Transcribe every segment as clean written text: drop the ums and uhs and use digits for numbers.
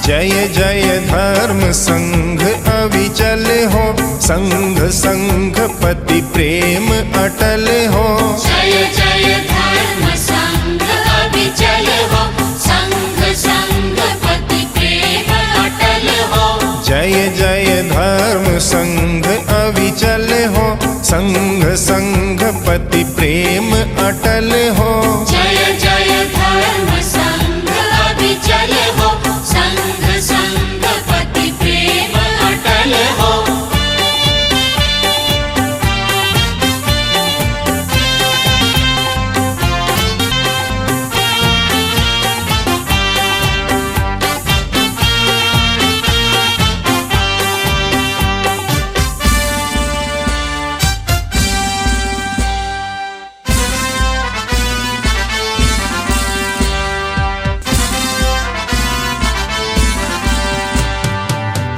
जय जय धर्म संघ अविचल हो, संघ संघ पति प्रेम अटल हो। जय जय धर्म संघ अविचल हो, संघ संघ पति प्रेम अटल हो। जय जय धर्म संघ अविचल हो, संघ संघ पति प्रेम अटल हो। जय जय धर्म संघ अविचल हो, संघ संघ पति प्रेम अटल हो।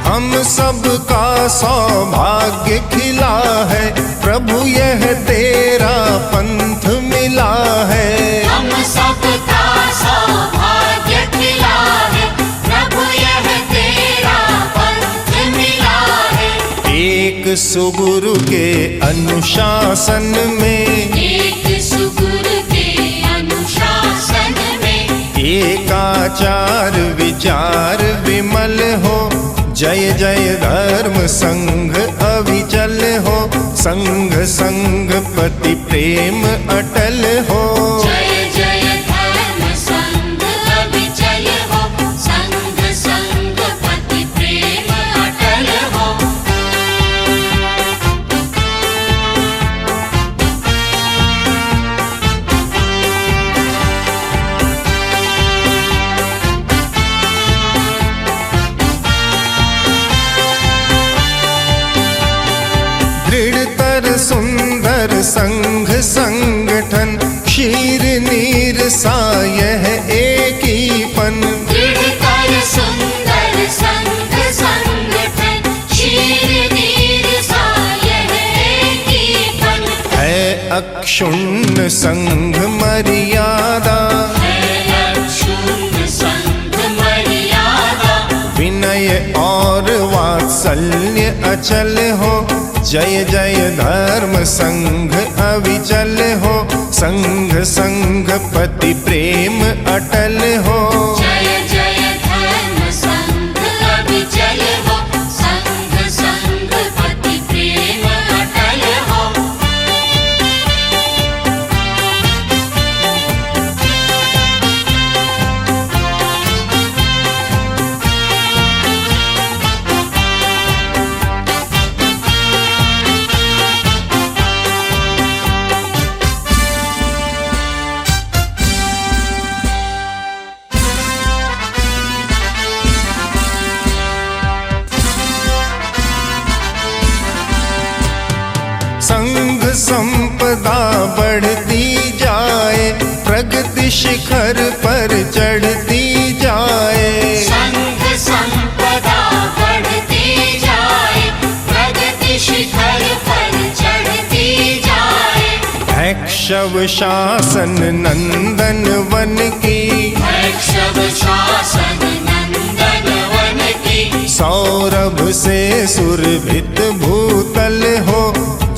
हम सबका सौभाग्य खिला है, प्रभु यह तेरा पंथ मिला है। हम सबका सौभाग्य खिला है, प्रभु यह तेरा पंथ मिला है। एक सुगुरु के अनुशासन में, एक सुगुरु के अनुशासन में, एक आचार विचार विमल हो। जय जय धर्म संघ अविचल हो, संघ संघ पति प्रेम अटल हो। जय जय धर्म संघ अविचल हो, संघ संघ पति प्रेम अटल हो। दृढ़तर सुंदर संघ संगठन, क्षीर नीर सा यह एक ही पन। दृढ़तर सुंदर संघ संगठन, क्षीर नीर सा यह एक ही पन। है अक्षुण्ण संघ मर्यादा, है अक्षुण्ण संघ मर्यादा। विनय और वात्सल्य अचल हो। जय जय धर्म संघ अविचल हो, संघ संघ पति प्रेम अटल हो। जय जय धर्म संघ अविचल हो, संघ संघ पति प्रेम अटल हो। संघ संपदा बढ़ती जाए, प्रगति शिखर पर चढ़ती जाए। संघ संपदा बढ़ती जाए, प्रगति शिखर पर चढ़ती जाए। भैक्षव शासन नंदन वन की, भैक्षव शासन नंदन वन की। सौरभ से सुरभित भूतल हो।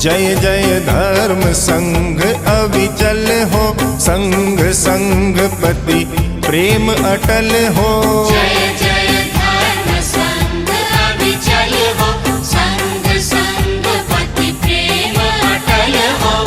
जय जय धर्म संघ अविचल हो, संघ संघ पति प्रेम अटल हो। जय जय धर्म संघ अविचल हो, संघ संघ पति प्रेम अटल हो।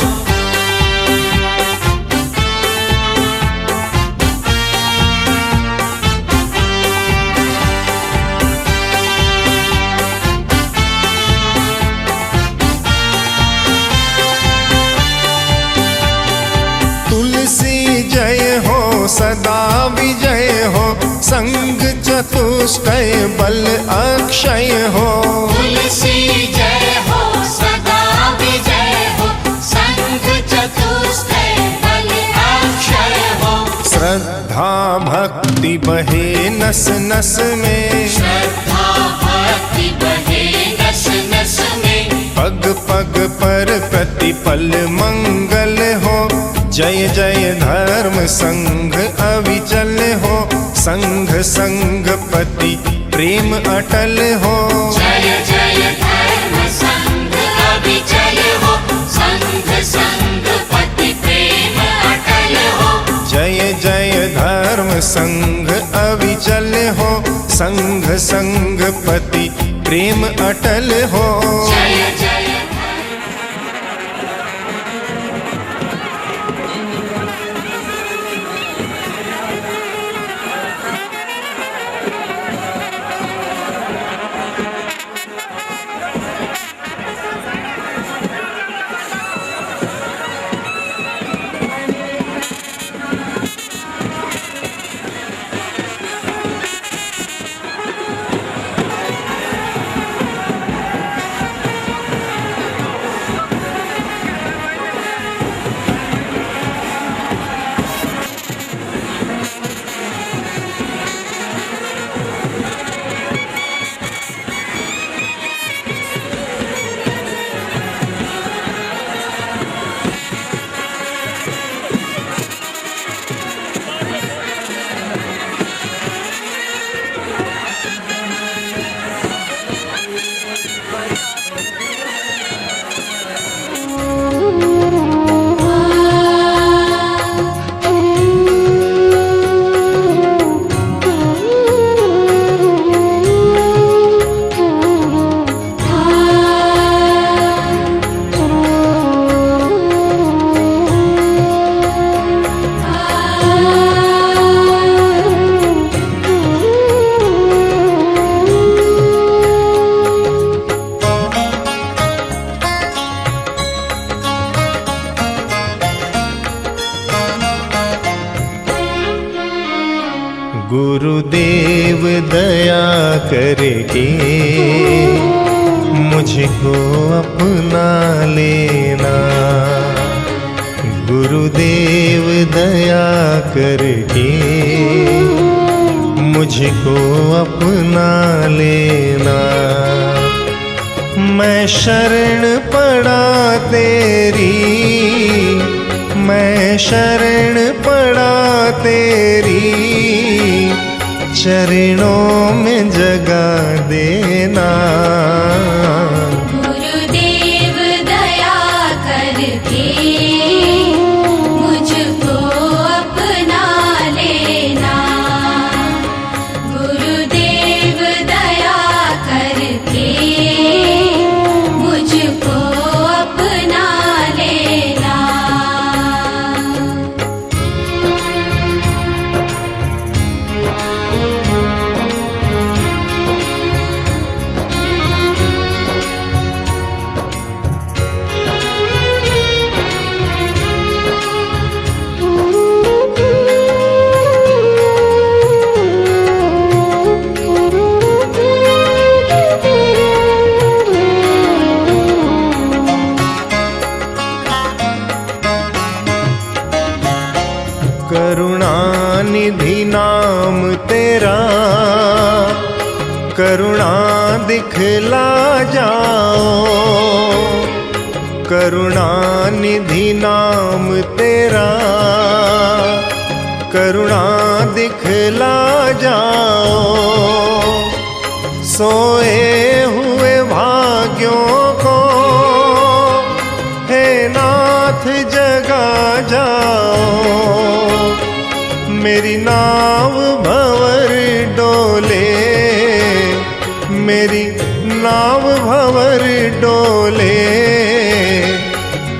तुलसी जय हो, सदा विजय हो, संघ चतुष्टय बल अक्षय हो। तुलसी जय हो, सदा विजय हो, संघ चतुष्टय बल अक्षय हो। श्रद्धा भक्ति बहे नस नस में, श्रद्धा भक्ति बहे नस नस में। पग पग पर प्रतिपल मंगल हो। जय जय धर्म संघ अविचल हो, संघ संगपति प्रेम अटल हो। जय जय धर्म संघ अविचल हो, संघ संगपति प्रेम अटल हो। जय जय धर्म संघ अविचल हो, संघ संगपति प्रेम अटल हो। जय जय गुरुदेव दया करके मुझको अपना लेना। गुरुदेव दया करके मुझको अपना लेना। मैं शरण पड़ा तेरी, मैं शरण पड़ा तेरी, चरणों में जगा देना। गुरुदेव दया करके मुझको अपना लेना। गुरुदेव दया करके मुझको अपना लेना। करुणानिधि नाम तेरा, करुणा दिखला जाओ। करुणानिधि नाम तेरा, करुणा दिखला जाओ। सोए हुए भाग्यों को हे नाथ जगा जाओ। मेरी नाव भंवर डोले, मेरी नाव भंवर डोले,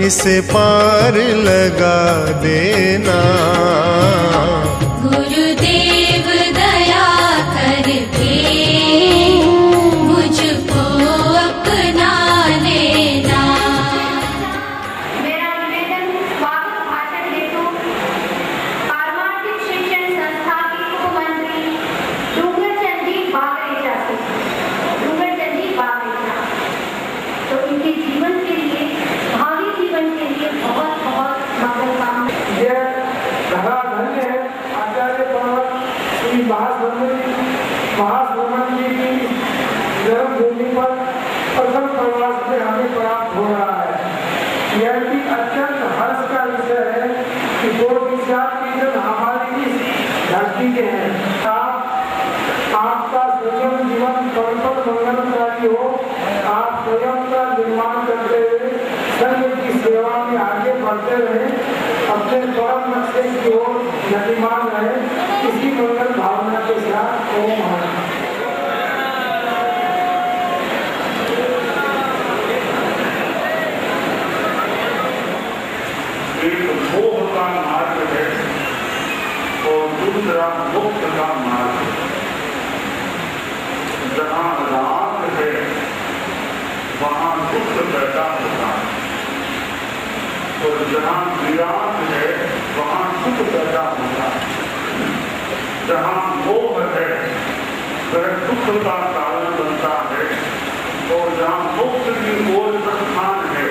इसे पार लगा देना। गुरुदेव दया करके मुझको अपना लेना। मेरा निवेदन स्वागत भाषण हेतु पारमार्थिक शिक्षण संस्था की उपमंत्री डूंगरचंद जी बागरेचा से। डूंगरचंद जी बागरेचा तो इनके जीवन के लिए, भावी जीवन के लिए बहुत बहुत मंगल कामना। यह धन्य है आचार्य श्री महाश्रमण जी की जन्मभूमि पर प्रथम प्रवास में हमें प्राप्त हो रहा है। यह भी अत्यंत हर्ष का विषय है कि 2 दिशा की जन हमारी इस धरती के हैं। दुख का कारण बनता है और जहाँ मोक्ष की ओर प्रस्थान है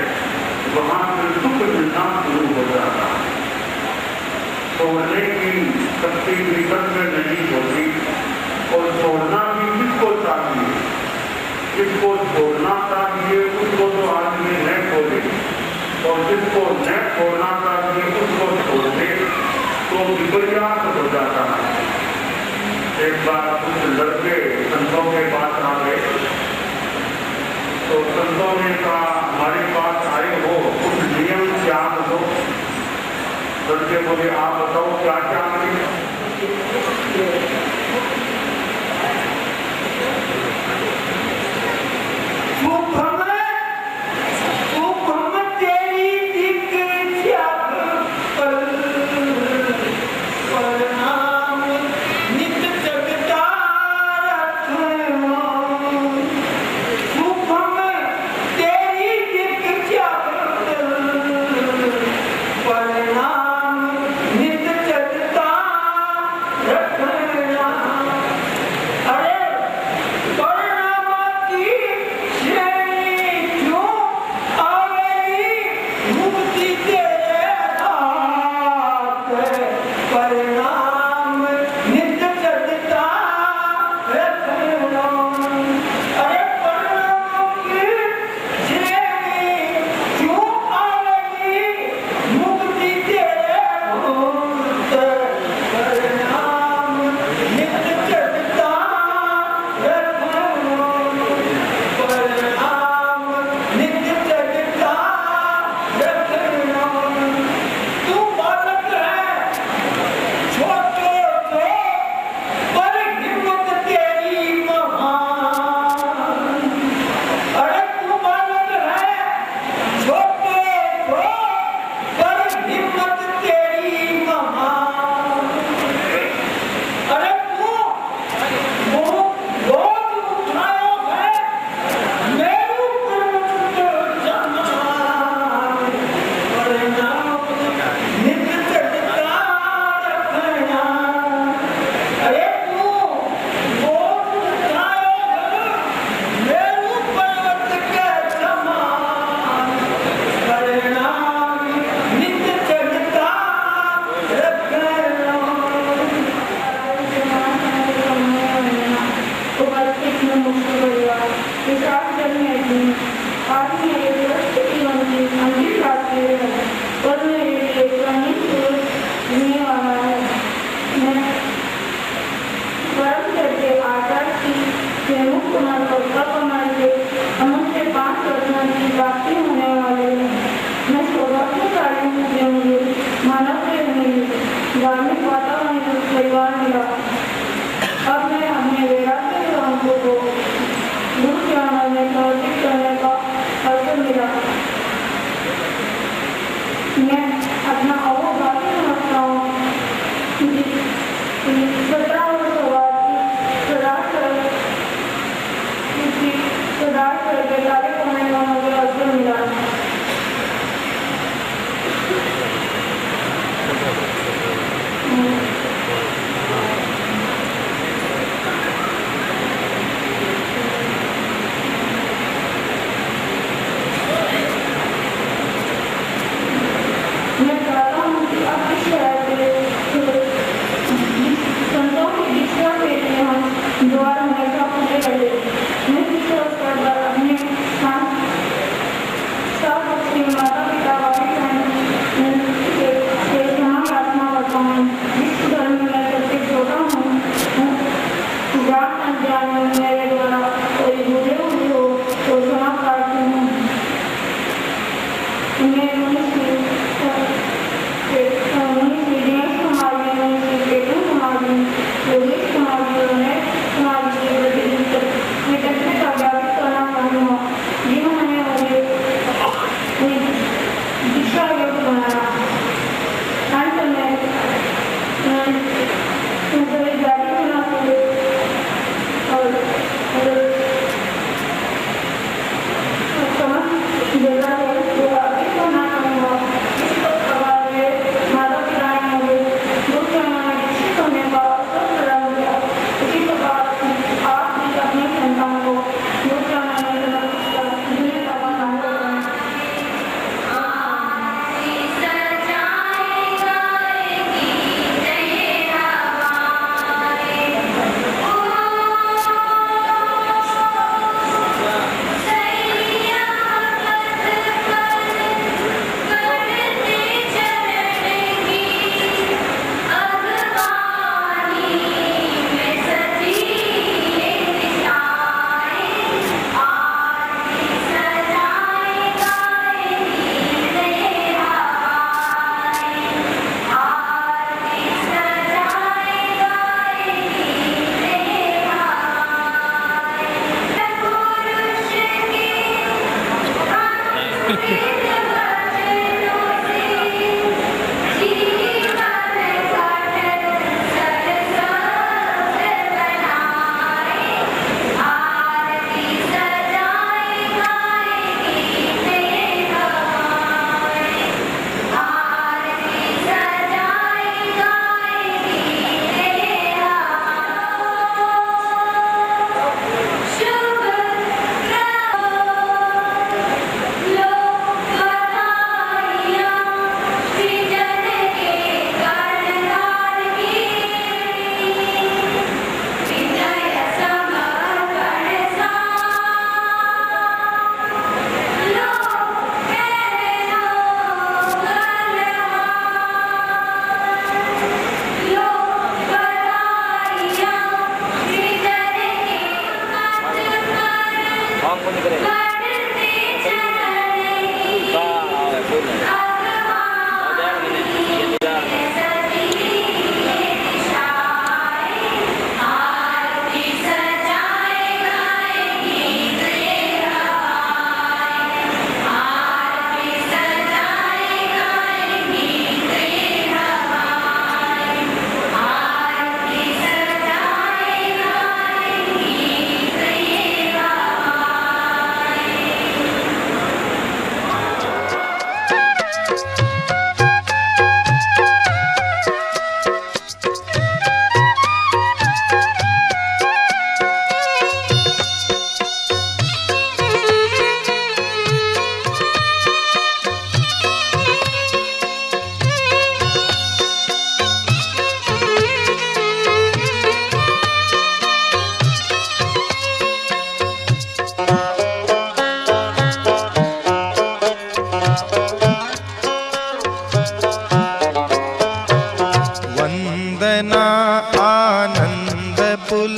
वहाँ से दुख मिलना शुरू हो जाता है। छोड़ने की शक्ति निकट में नहीं होती और छोड़ना भी किसको चाहिए, जिसको छोड़ना चाहिए उसको तो आदमी न छोड़े और जिसको न छोड़ना चाहिए उसको छोड़ दे तो विपर्यास हो जाता है। एक बार कुछ लड़के संतों के पास आ गए तो संतों ने कहा हमारे पास आए हो कुछ नियम त्याग दो। लड़के बोले आप बताओ क्या क्या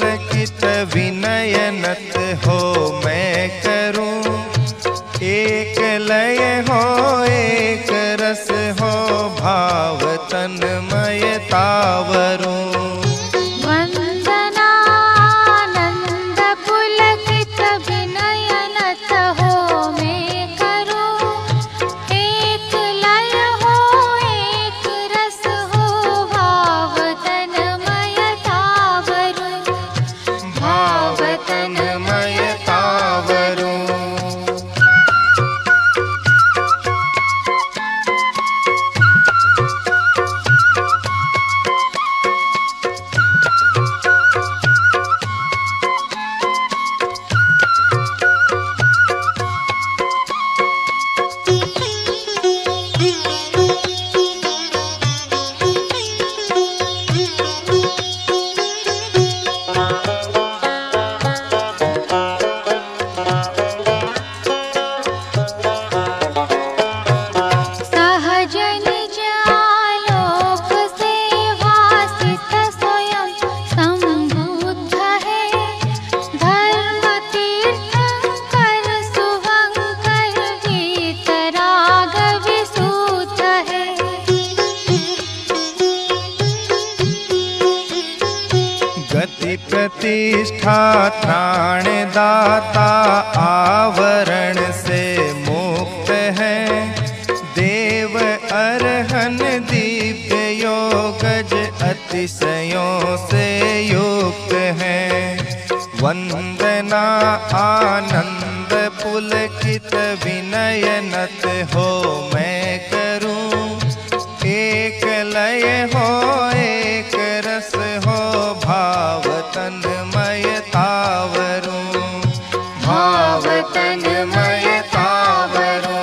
पुलकित विनयनत हो मैं करूं। एक लय हो एक रस हो भाव तन्मयता वरूं। वंदनानंद पुलकित विनयनत हो मैं करूं। एक लय हो एक रस हो भाव तन्मयता वरूं। भाव तन्मयता वरूं। सहज निज आलोक से वासित स्वयं संबुद्ध है। धर्म तीर्थंकर शुभंकर वीतराग विशुद्ध है। गति प्रतिष्ठा त्राण दाता आवरण से मुक्त है। देव अरहन दिव्य योगज अतिशयों से युक्त है। वंदना आनंद पुलकित विनयनत हो मैं करूं। एक लय हो एक रस हो भाव तन्मयता वरूं। भाव तन्मयता वरूं।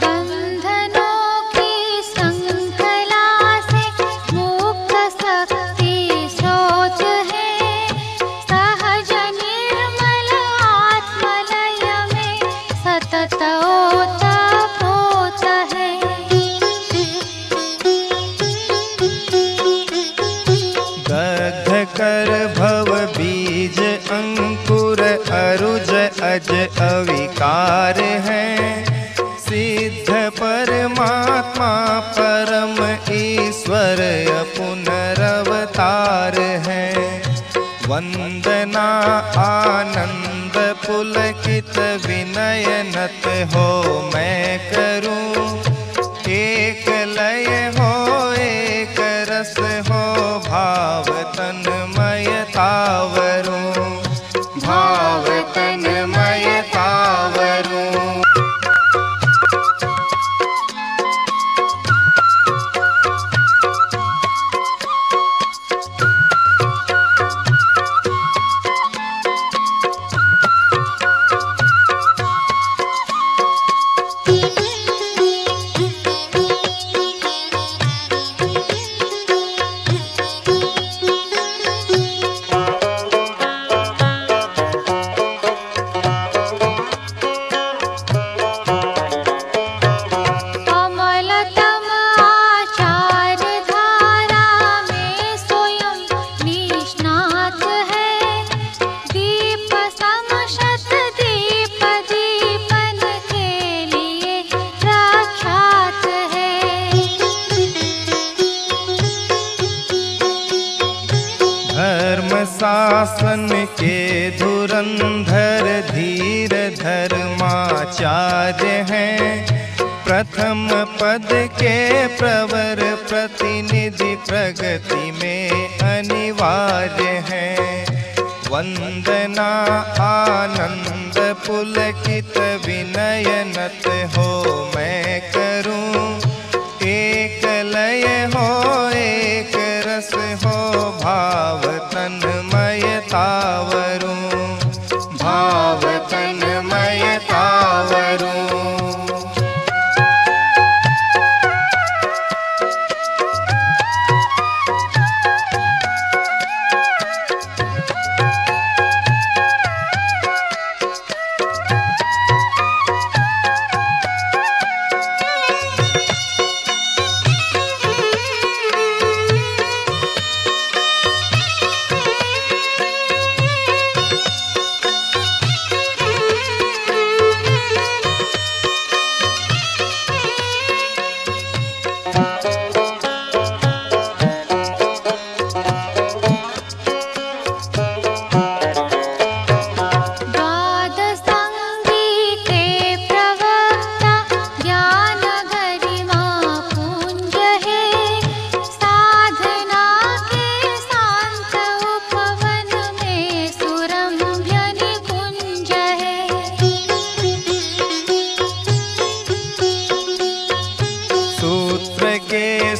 बंधनों की श्रृंखला से मुक्त शक्ति स्रोत है। सहज निर्मल आत्मलय में सतत ओतप्रोत है। दग्ध कर भव बीज अंकुर अरुज अज अविकार है। सिद्ध परमात्मा परम ईश्वर पुनरवतार है। वंदना आनंद पुलकित विनयनत हो मैं करूं। एक लय हो एक रस हो भाव तन्मयता वरूं। भाव तन्मयता वरूं। कमलतम आचार धारा में स्वयं निष्णात है। दीप समशत दीप दीपन के लिए प्रख्यात है। धर्म शासन के धुरंधर धीर धर्माचार्य हैं। प्रथम पद के प्रवर प्रतिनिधि प्रगति में अनिवार्य हैं। वंदना आनंद पुलकित विनयनत हो मैं करूं। एक लय हो एक रस हो भाव तन्मयतावरूं, भाव तन्मयतावरूं।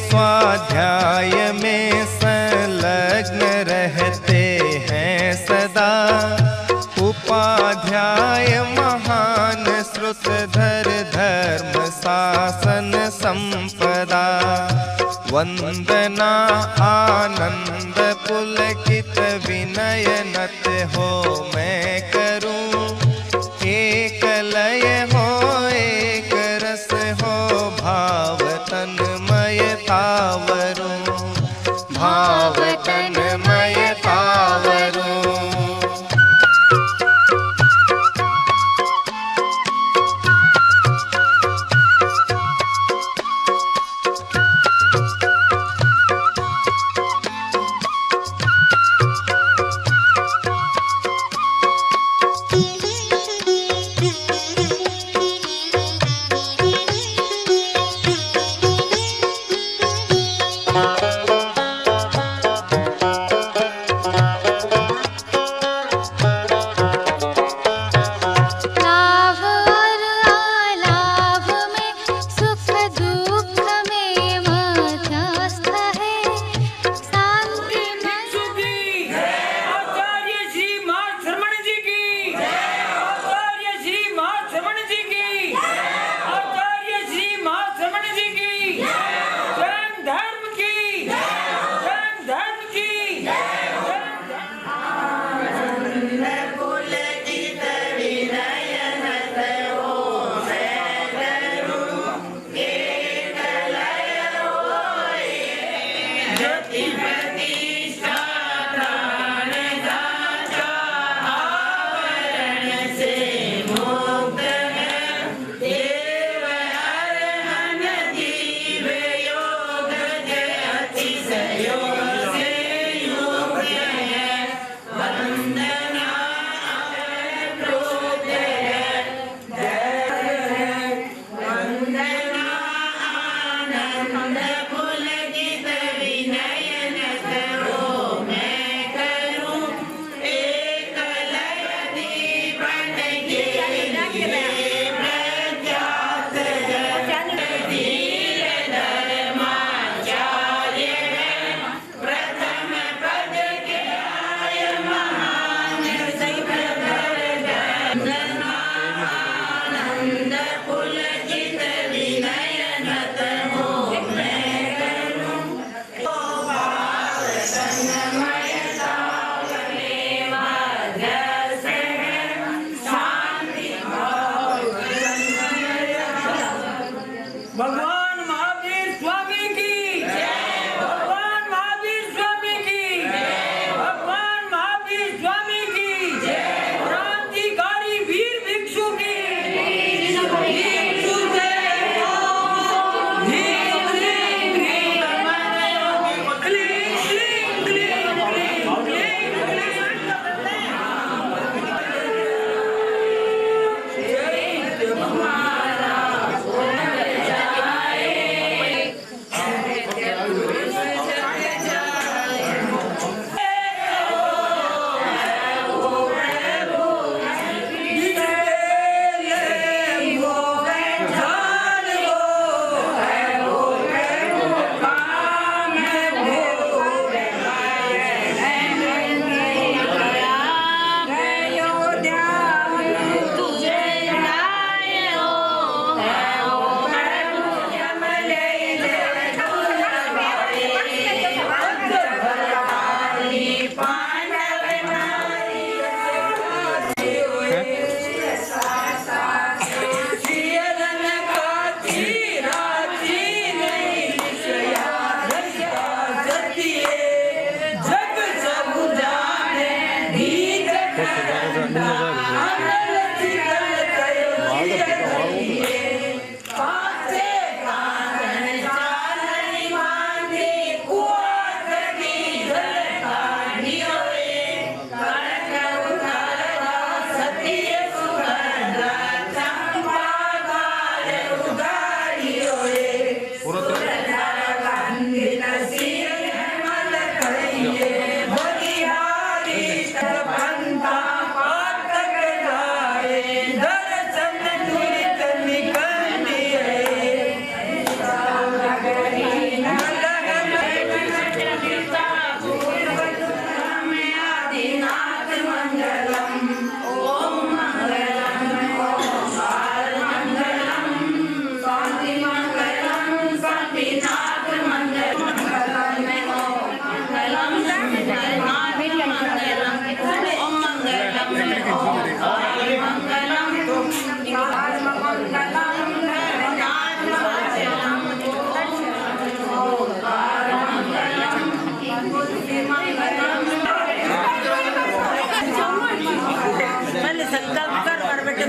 स्वाध्याय में संलग्न रहते हैं सदा। उपाध्याय महान श्रुतधर धर्म शासन संपदा। वंदना आनंद पुलकित विनयनत हो मैं करूं। एक लय हो एक रस हो भाव तन्मयतावरूं, भाव तन्मयतावरूं।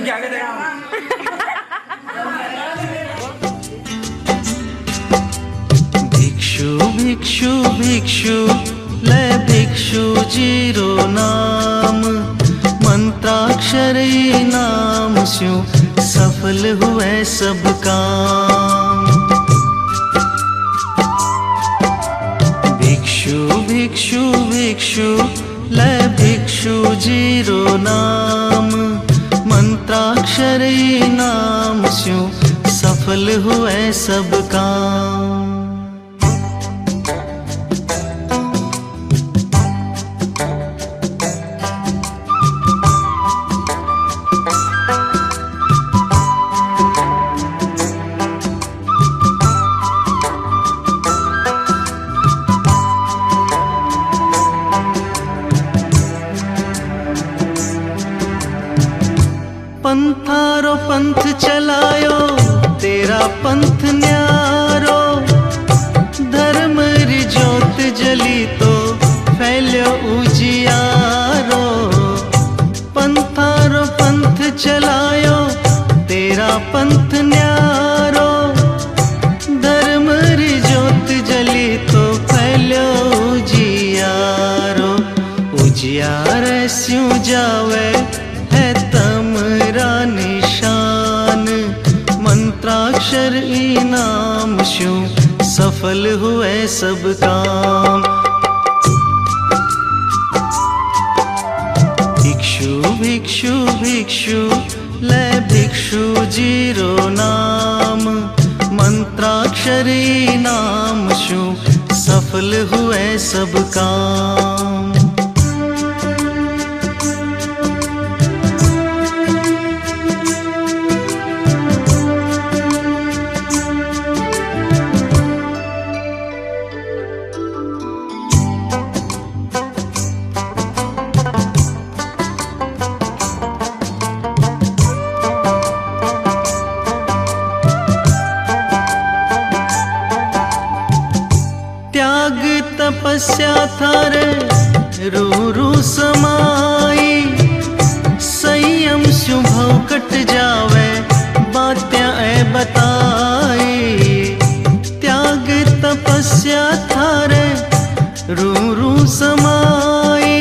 क्या कहते हैं भिक्षु भिक्षु भिक्षु ले भिक्षु जीरो नाम मंत्राक्षरी नाम स्यों सफल हुए सब काम। भिक्षु भिक्षु भिक्षु ले भिक्षु जीरो नाम मंत्राक्षरी नाम स्यों सफल हुए सब काम। पंथारो पंथ चलायो तेरा पंथ न्यारो धर्म री ज्योत जली तो फैल्यो उजियारो। पंथारो पंथ चलायो तेरा पंथ न्यारो धर्म री ज्योत जली तो फैल्यो उजियारो। उजियारे स्यों जावे है तमरा निशान मंत्राक्षर इनाम स्यों सफल हुए सब काम। भिक्षु भिक्षु भिक्षु ले भिक्षु जीरो नाम मंत्राक्षरी नाम स्यों सफल हुए सब काम। त्याग तपस्या थारे रू रू समाई संयम स्यों भव कट जावे बात्या ए बताई। त्याग तपस्या थारे रू रू समाई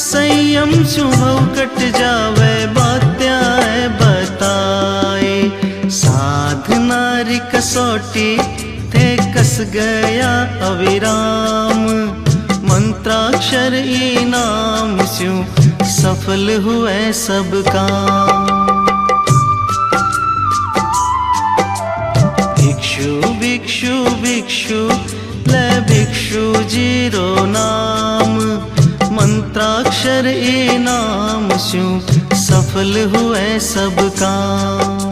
संयम स्यों भव कट जावे बात्या ए बताई। साधना री कसौटी थे कस गया अविराम मंत्राक्षर इनाम स्यों सफल हुए सब काम। भिक्षु भिक्षु भिक्षु ले भिक्षु जीरो नाम मंत्राक्षर इनाम स्यों सफल हुए सब काम।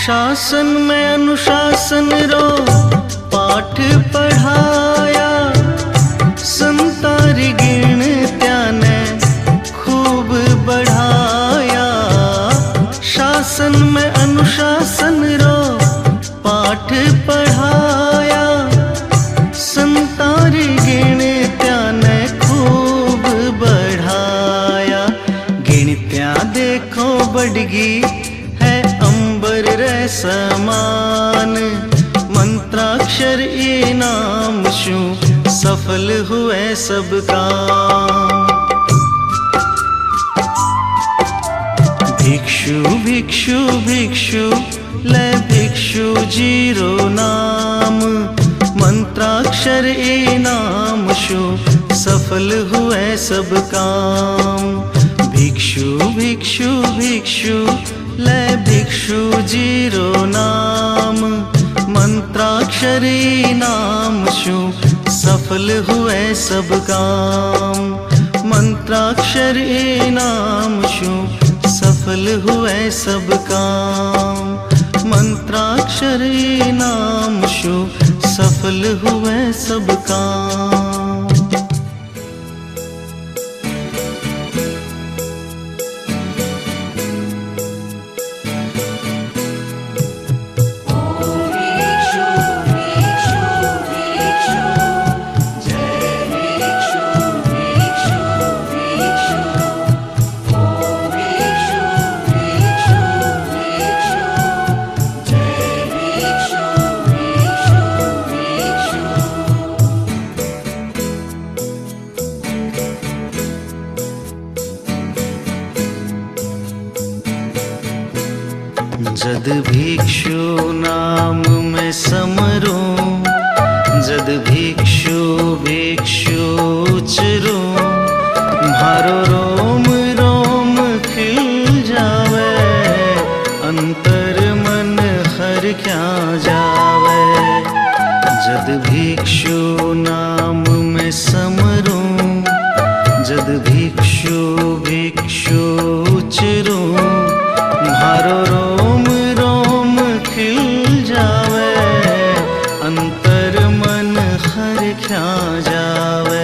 शासन में अनुशासन रो पाठ पढ़ाया संतारी गिण त्याने खूब बढ़ाया। शासन में अनुशासन रो पाठ पढ़ाया संतारी गिण त्याने खूब बढ़ाया। गिणत्या देखो बढ़गी रे समान मंत्राक्षर इनाम स्यों सफल हुए सब काम। भिक्षु भिक्षु भिक्षु ले भिक्षु जीरो नाम मंत्राक्षर इनाम स्यों सफल हुए सब काम। भिक्षु भिक्षु भिक्षु ले भिक्षु जीरो नाम मंत्राक्षरी नाम स्यों सफल हुए सब काम। मंत्राक्षरी नाम स्यों सफल हुए सब काम। मंत्राक्षरी नाम स्यों सफल हुए सब काम। जद भिक्षु नाम में समरूं, जद भिक्षु भिक्षु उचरूं, म्हारो रोम रोम खिल जावे, अंतर मन हर क्या जावे। जद भिक्षु नाम में समरूं, जद भिक्षु भिक्षु उचरूं, म्हारो रोम रोम खिल जावे, अंतर मन हर क्या जावे।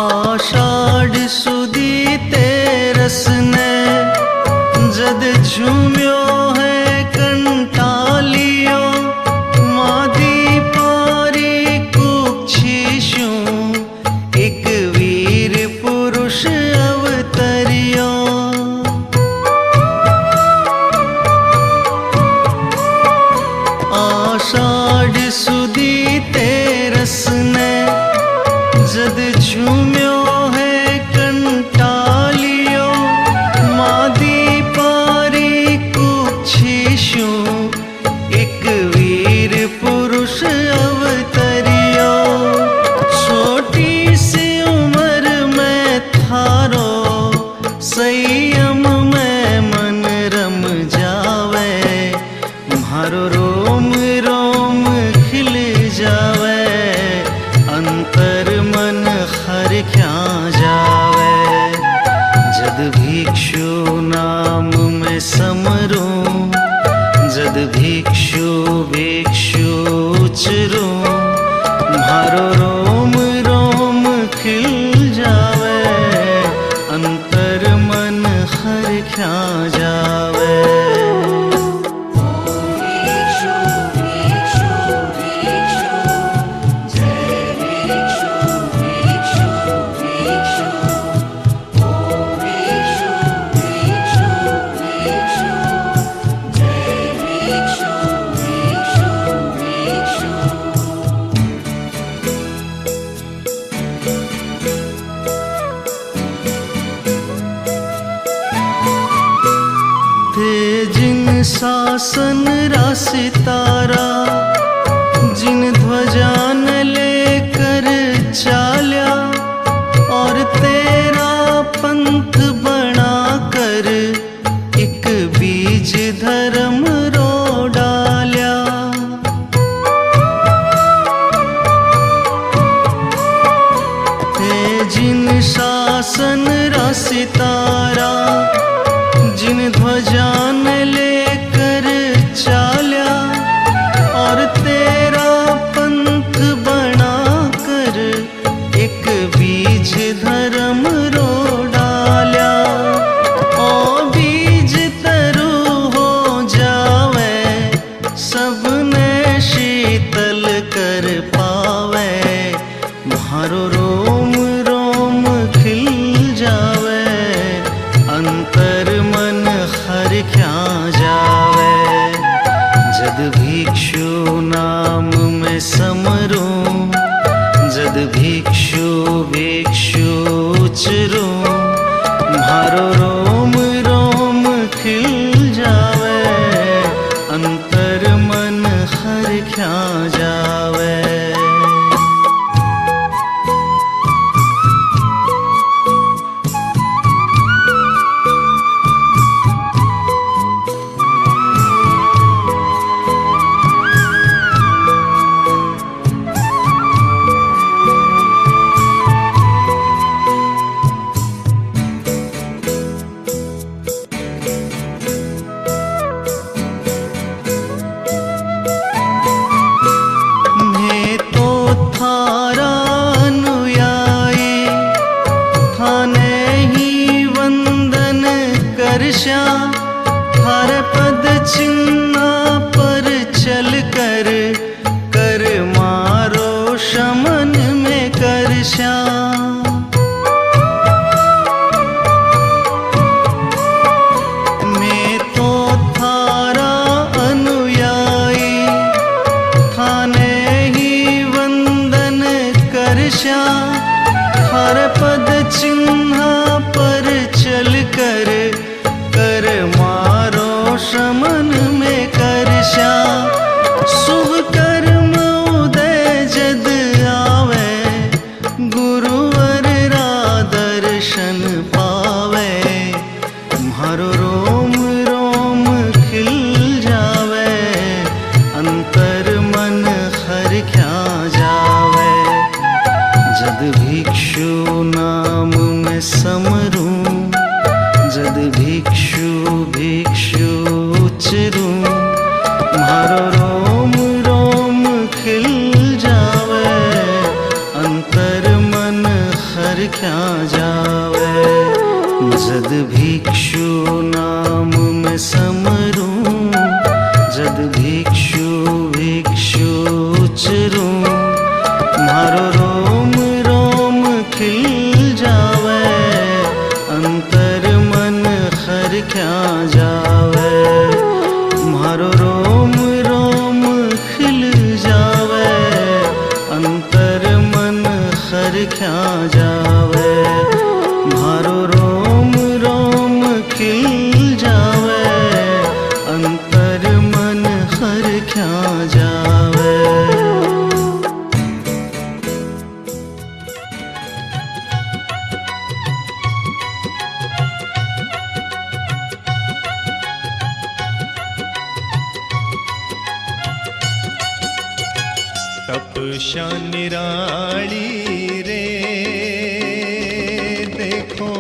आषाढ़ सुदी तेरस ने जद झूम्यो है कंटालियो, मादी पारी कुक्षिशु, एक वीर पुरुष अवतरियो। आषाढ़ सुदी तेरस ने जद झूम्यो है कंटालियो, मादी पारी कुक्षिशु, एक वीर पुरुष अवतरियो। छोटी सी उम्र में थारो संयम में मन रम जावे, म्हारो रोम रोम खिल जावे, अंतर मन हर क्या जावे। जद भिक्षु नाम में समरूं, जद भिक्षु भिक्षु उचरूं, म्हारो रोम रोम खिल जावे, अंतर मन हर क्या जावे। जिन शासन रा सितारा, जिन ध्वजा न लेकर चाल्या, और तेरा पंथ बना कर एक बीज धर्म रो डाल्या। जिन शासन रा सितारा, जिन ध्वजा न लेकर चाल्या, और तेरा पंथ बना कर एक बीज धर्म रो डाल्या। ओ बीज तरु हो जावे, सबने शीतल कर पावे, म्हारो रोम रोम खिल जावे, अंतर मन हर क्या जावे। जद भिक्षु नाम में समरूं, जद भिक्षु भिक्षु उचरूं, म्हारो रोम रोम खिल जावे, अंतर मन हर क्या जावे। म्हारो रोम रोम खिल जावे, अंतर मन हर क्या जावे। जद भिक्षु नाम में समरूं, जद भिक्षु भिक्षु उचरूं, म्हारो रोम रोम खिल जावे, अंतर मन हर क्या जावे। म्हारो रोम रोम खिल जावे, अंतर मन हर क्या जावे। म्हारो रोम रोम खिल जावे, अंतर मन हर क्या जावे। तपस्या निराली रे, देखो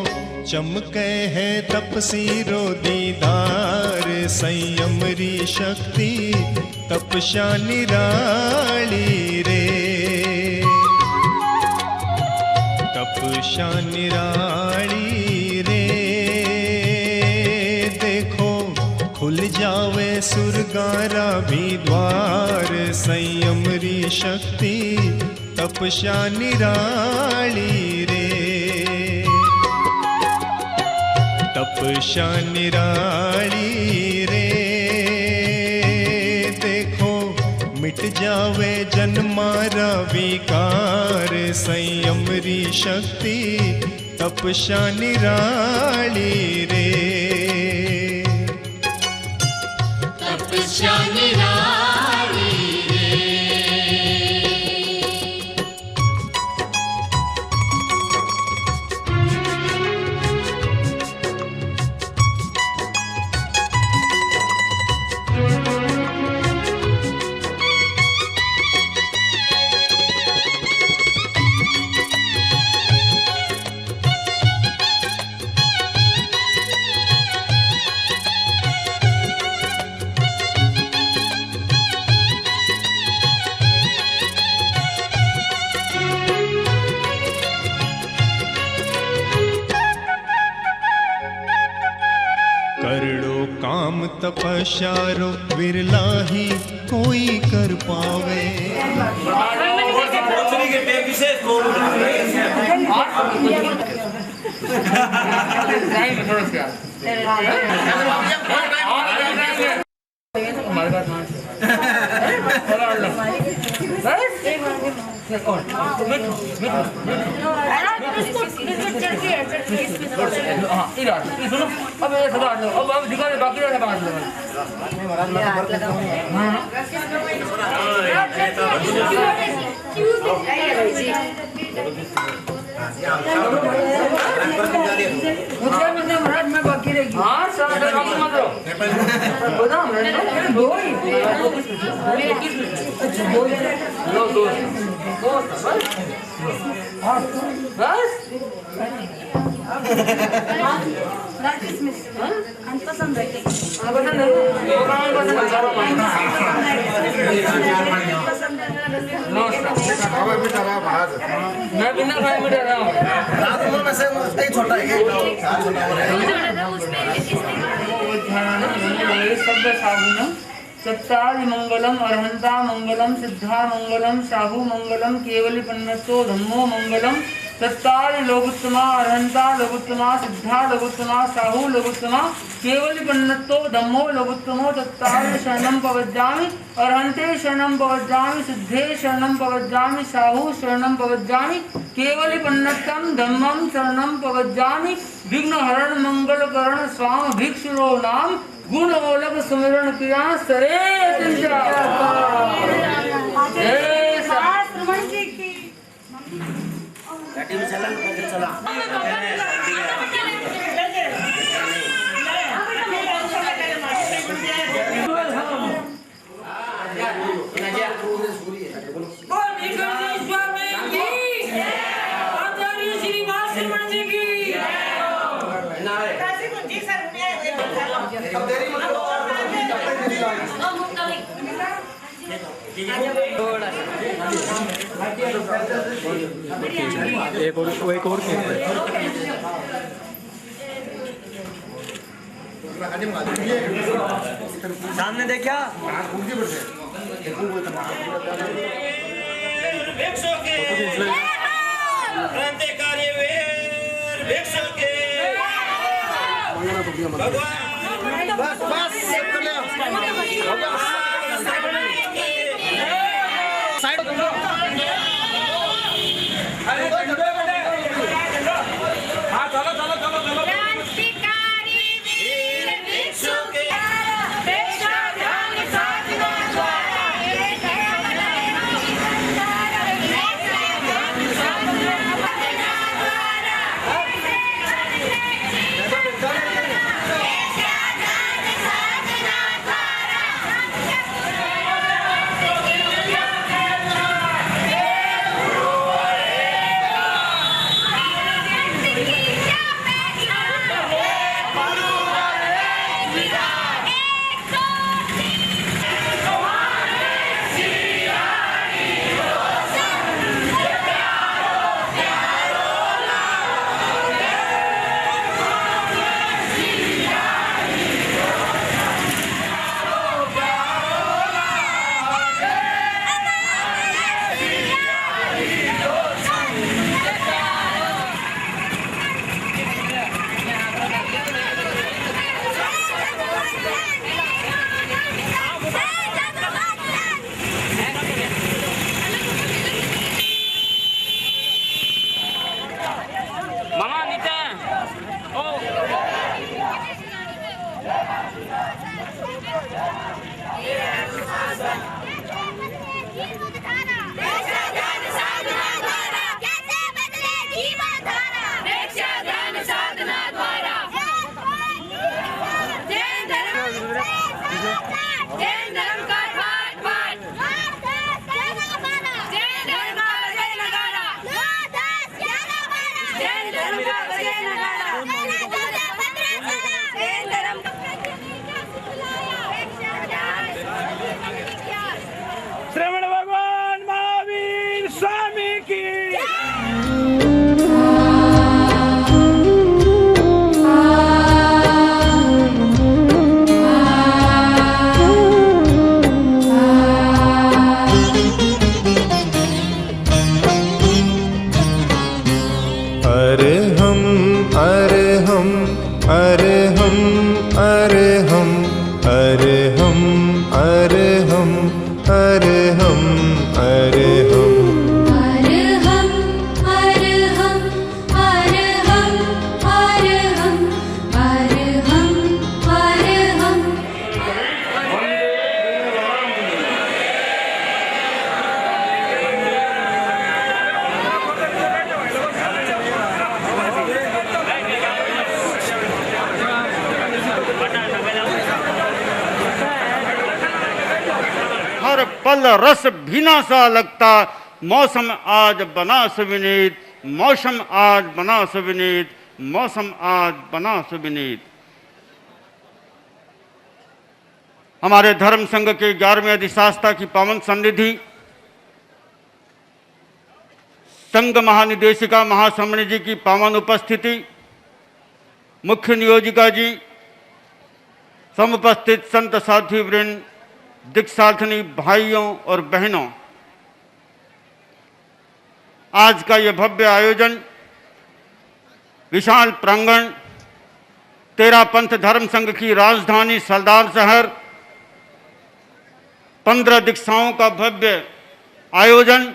चमके है तपसी रो दीदार। संयम री शक्ति तपस्या निराली रे, तपस्या निराली रे। देखो खुल जावे सुरगारा भी द्वार। संयम री शक्ति तपस्या निराली रे, तपस्या निराली रे। देखो मिट जावे जन्मारा विकार। संयम री शक्ति तपस्या निराली रे, तपस्या निराली रे। करड़ो काम तपस्या रो विरला ही कोई कर पावे। मैं बिना खाए में रहा हूँ। सत्तादि मंगलम अरहंता मंगलम सिद्धा मंगलम साहु मंगलम केवली पन्नतो धम्मो मंगलम। सत्तादि लोकोत्तमा अरहंता लोकोत्तमा सिद्धा लोकोत्तमा साहु लोकोत्तमा केवली पन्नतो धम्मो लोकोत्तमो। तत्तादि शरणं पवज्जामि अरहंते शरणं पवज्जामि सिद्धे शरणं पवज्जामि साहु शरणं पवज्जामि केवली पन्नतम धम्मं शरणं पवज्जामि। विघ्नहरण मंगलकरण स्वाम भिक्षुरो नाम गुण ओलक सुमिरन किया सरे तिंजा। जी सर एक और सामने देखा श्रवण भगवान महावीर स्वामी की अरहम अरहम अरहम अरहम अरहम अरहम अरहम अरहम अरहम अरहम अरहम अरहम अरहम अरहम हर पल रस भीना सा लगता, मौसम आज बना सुविनीत, मौसम आज बना सुविनीत, मौसम आज बना सुविनीत। हमारे धर्म संघ के 11वें अधिशास्ता की पावन सन्निधि संघ महानिदेशिका महाश्रमणी जी की पावन उपस्थिति, मुख्य नियोजिका जी, समुपस्थित संत साध्वी वृंद, दीक्षार्थनी भाइयों और बहनों, आज का यह भव्य आयोजन विशाल प्रांगण, तेरा पंथ धर्म संघ की राजधानी सरदार शहर, 15 दीक्षाओं का भव्य आयोजन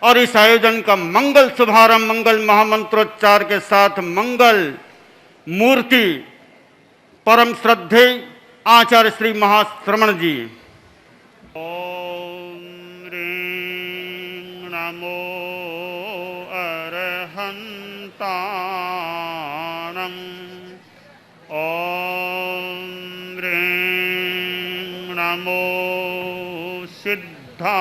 और इस आयोजन का मंगल शुभारंभ मंगल महामंत्रोच्चार के साथ मंगल मूर्ति परम श्रद्धेय आचार्य श्री महाश्रमण जी। ओम ह्रीं नमो अरहंताणं, ओम ह्रीं नमो सिद्धाणं,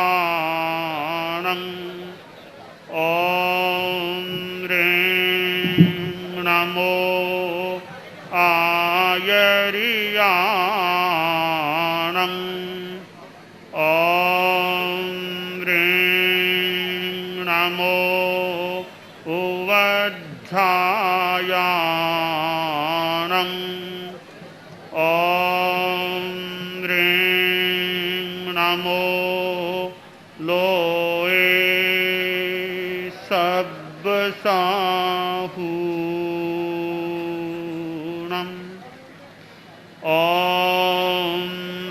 ओम ह्रीं नमो आयर्याणं, ओम लोए सब साहूणम्। ॐ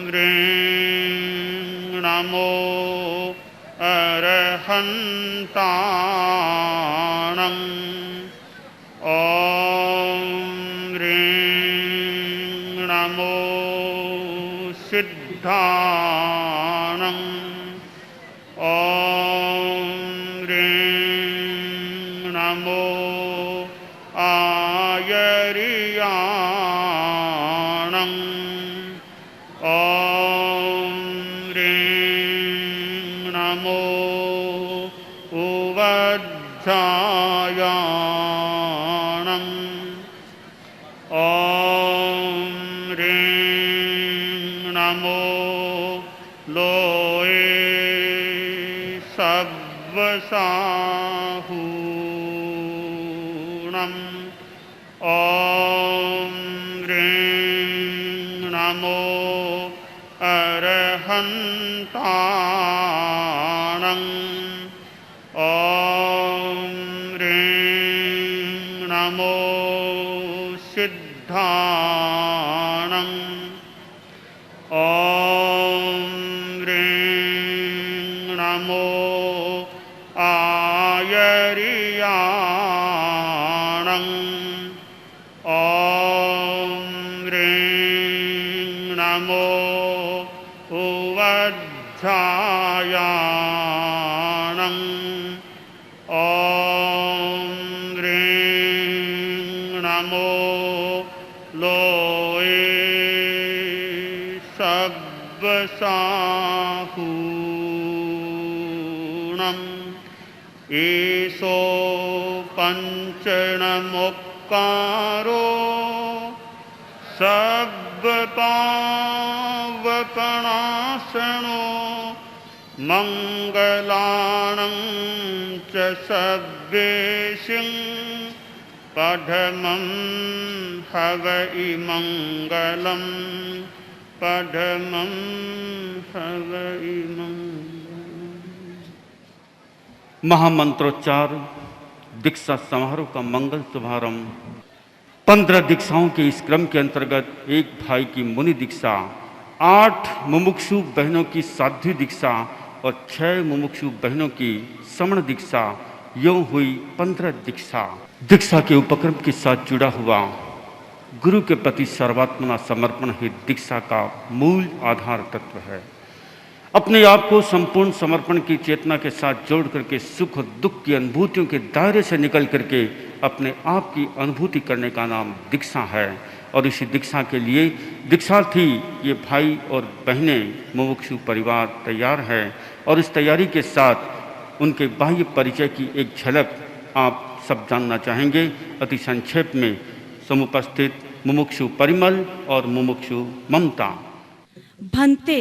ह्रीं नमो अरहन्ताणम्। ॐ ह्रीं नमो सिद्धाणम्। ॐ ह्रीं नमो आयर्याणम्। ॐ ह्रीं नमो उवध्यायाणम्। ॐ ह्रीं नमो लोए सब्वसाहूणम्। ॐ ह्रीं नमो अरहन्ताणम्। ॐ ह्रीं नमो सिद्धाणम्। ॐ ह्रीं नमो आयर्याणम्। ॐ ह्रीं नमो उवध्यायाणम्। ॐ ह्रीं नमो लोए सब्वसाहूणम्। ईशो पञ्चणमुक्कारो सर्वपावकनाशनो मङ्गलानं च सर्वेषां पठमं हवै मङ्गलम्। पठमं हवै मङ्गलम्। महामंत्रोच्चार दीक्षा समारोह का मंगल शुभारंभ। 15 दीक्षाओं के इस क्रम के अंतर्गत एक भाई की मुनि दीक्षा, 8 मुमुक्षु बहनों की साध्वी दीक्षा और 6 मुमुक्षु बहनों की श्रमण दीक्षा, यूं हुई 15 दीक्षा। दीक्षा के उपक्रम के साथ जुड़ा हुआ गुरु के प्रति सर्वात्मना समर्पण ही दीक्षा का मूल आधार तत्व है। अपने आप को संपूर्ण समर्पण की चेतना के साथ जोड़ करके सुख और दुख की अनुभूतियों के दायरे से निकल करके अपने आप की अनुभूति करने का नाम दीक्षा है। और इसी दीक्षा के लिए दीक्षार्थी ये भाई और बहनें मुमुक्षु परिवार तैयार है। और इस तैयारी के साथ उनके बाह्य परिचय की एक झलक आप सब जानना चाहेंगे। अति संक्षेप में समुपस्थित मुमुक्षु परिमल और मुमुक्षु ममता। भंते,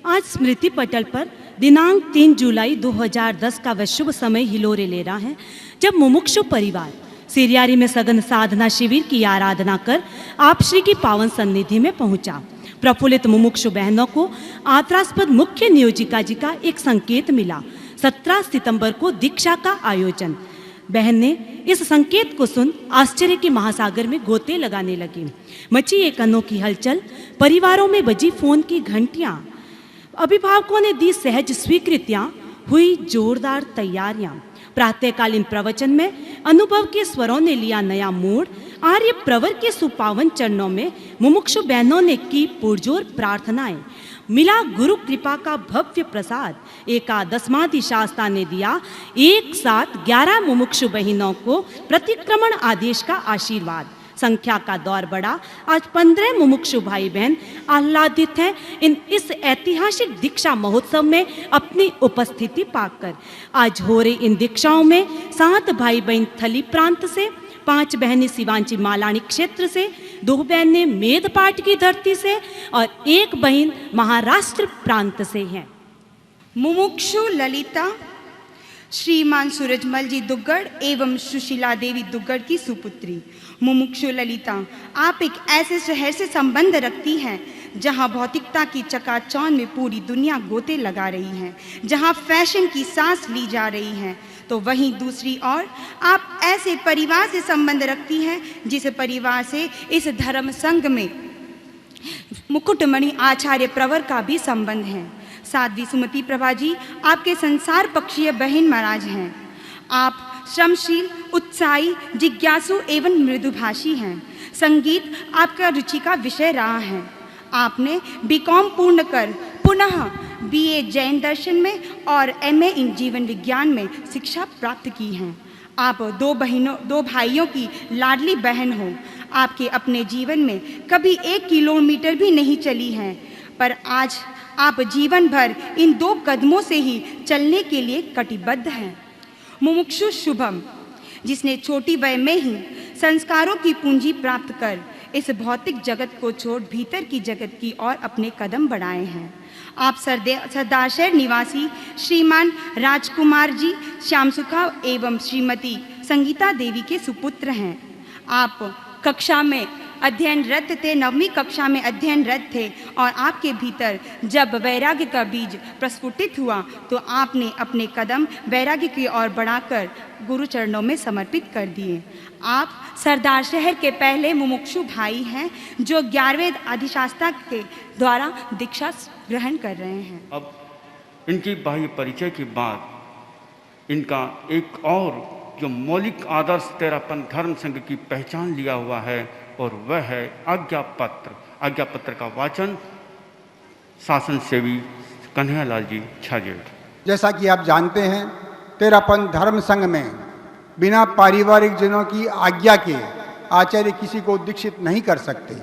आज स्मृति पटल पर दिनांक 3 जुलाई 2010 का वह शुभ समय हिलोरे ले रहा है जब मुमुक्षु परिवार सिरियारी में सघन साधना शिविर की आराधना कर आप श्री की पावन सन्निधि में पहुंचा। प्रफुल्लित मुमुक्षु बहनों को आदरास्पद मुख्य नियोजिका जी का एक संकेत मिला। 17 सितंबर को दीक्षा का आयोजन। बहन ने इस संकेत को सुन आश्चर्य के महासागर में गोते लगाने लगी। मची एक अनोखी हलचल, परिवारों में बजी फोन की घंटियां, अभिभावकों ने दी सहज स्वीकृतियां, हुई जोरदार तैयारियां। प्रातःकालीन प्रवचन में अनुभव के स्वरों ने लिया नया मोड़। आर्य प्रवर के सुपावन चरणों में मुमुक्षु बहनों ने की पुरजोर प्रार्थनाएं। मिला गुरु कृपा का भव्य प्रसाद। एकादशमादि शास्ता ने दिया एक साथ 11 मुमुक्षु बहनों को प्रतिक्रमण आदेश का आशीर्वाद। संख्या का दौर बढ़ा। आज 15 मुमुक्षु भाई बहन आह्लादित हैं इस ऐतिहासिक दीक्षा महोत्सव में अपनी उपस्थिति पाकर। आज हो रही इन दीक्षाओं में 7 भाई बहन थली प्रांत से, 5 बहनें शिवांची मालानी क्षेत्र से, 2 बहनें मेदपाट की धरती से और 1 बहन महाराष्ट्र प्रांत से हैं। मुमुक्षु ललिता श्रीमान सूरजमल जी दुग्गड़ एवं सुशीला देवी दुग्गड़ की सुपुत्री मुमुक्षु ललिता, आप एक ऐसे शहर से संबंध रखती हैं जहां भौतिकता की चकाचौंध में पूरी दुनिया गोते लगा रही है, जहां फैशन की सांस ली जा रही है, तो वहीं दूसरी ओर आप ऐसे परिवार से संबंध रखती हैं जिस परिवार से इस धर्म संघ में मुकुटमणि आचार्य प्रवर का भी संबंध है। साध्वी सुमति प्रभा जी आपके संसार पक्षीय बहन महाराज हैं। आप श्रमशील, उत्साही, जिज्ञासु एवं मृदुभाषी हैं। संगीत आपका रुचि का विषय रहा है। आपने बीकॉम पूर्ण कर पुनः बीए जैन दर्शन में और एमए इन जीवन विज्ञान में शिक्षा प्राप्त की है। आप दो भाइयों की लाडली बहन हो। आपके अपने जीवन में कभी 1 किलोमीटर भी नहीं चली हैं, पर आज आप जीवन भर इन 2 कदमों से ही चलने के लिए कटिबद्ध हैं। मुमुक्षु शुभम, जिसने छोटी वय में ही संस्कारों की पूंजी प्राप्त कर इस भौतिक जगत को छोड़ भीतर की जगत की ओर अपने कदम बढ़ाए हैं। आप सरदार शहर निवासी श्रीमान राजकुमार जी श्यामसुखा एवं श्रीमती संगीता देवी के सुपुत्र हैं। आप कक्षा में अध्ययनरत थे, 9वीं कक्षा में अध्ययनरत थे, और आपके भीतर जब वैराग्य का बीज प्रस्फुटित हुआ तो आपने अपने कदम वैराग्य की ओर बढ़ाकर गुरु चरणों में समर्पित कर दिए। आप सरदार शहर के पहले मुमुक्षु भाई हैं जो 11वें अधिशास्ता के द्वारा दीक्षा ग्रहण कर रहे हैं। अब इनकी बाह्य परिचय के बाद इनका एक और जो मौलिक आदर्श तेरापन धर्म संघ की पहचान लिया हुआ है, और वह है आज्ञा पत्र। आज्ञा पत्र का वाचन शासन सेवी कन्हैयालाल जी छाजेड़। जैसा कि आप जानते हैं, तेरापन धर्म संघ में बिना पारिवारिक जनों की आज्ञा के आचार्य किसी को दीक्षित नहीं कर सकते,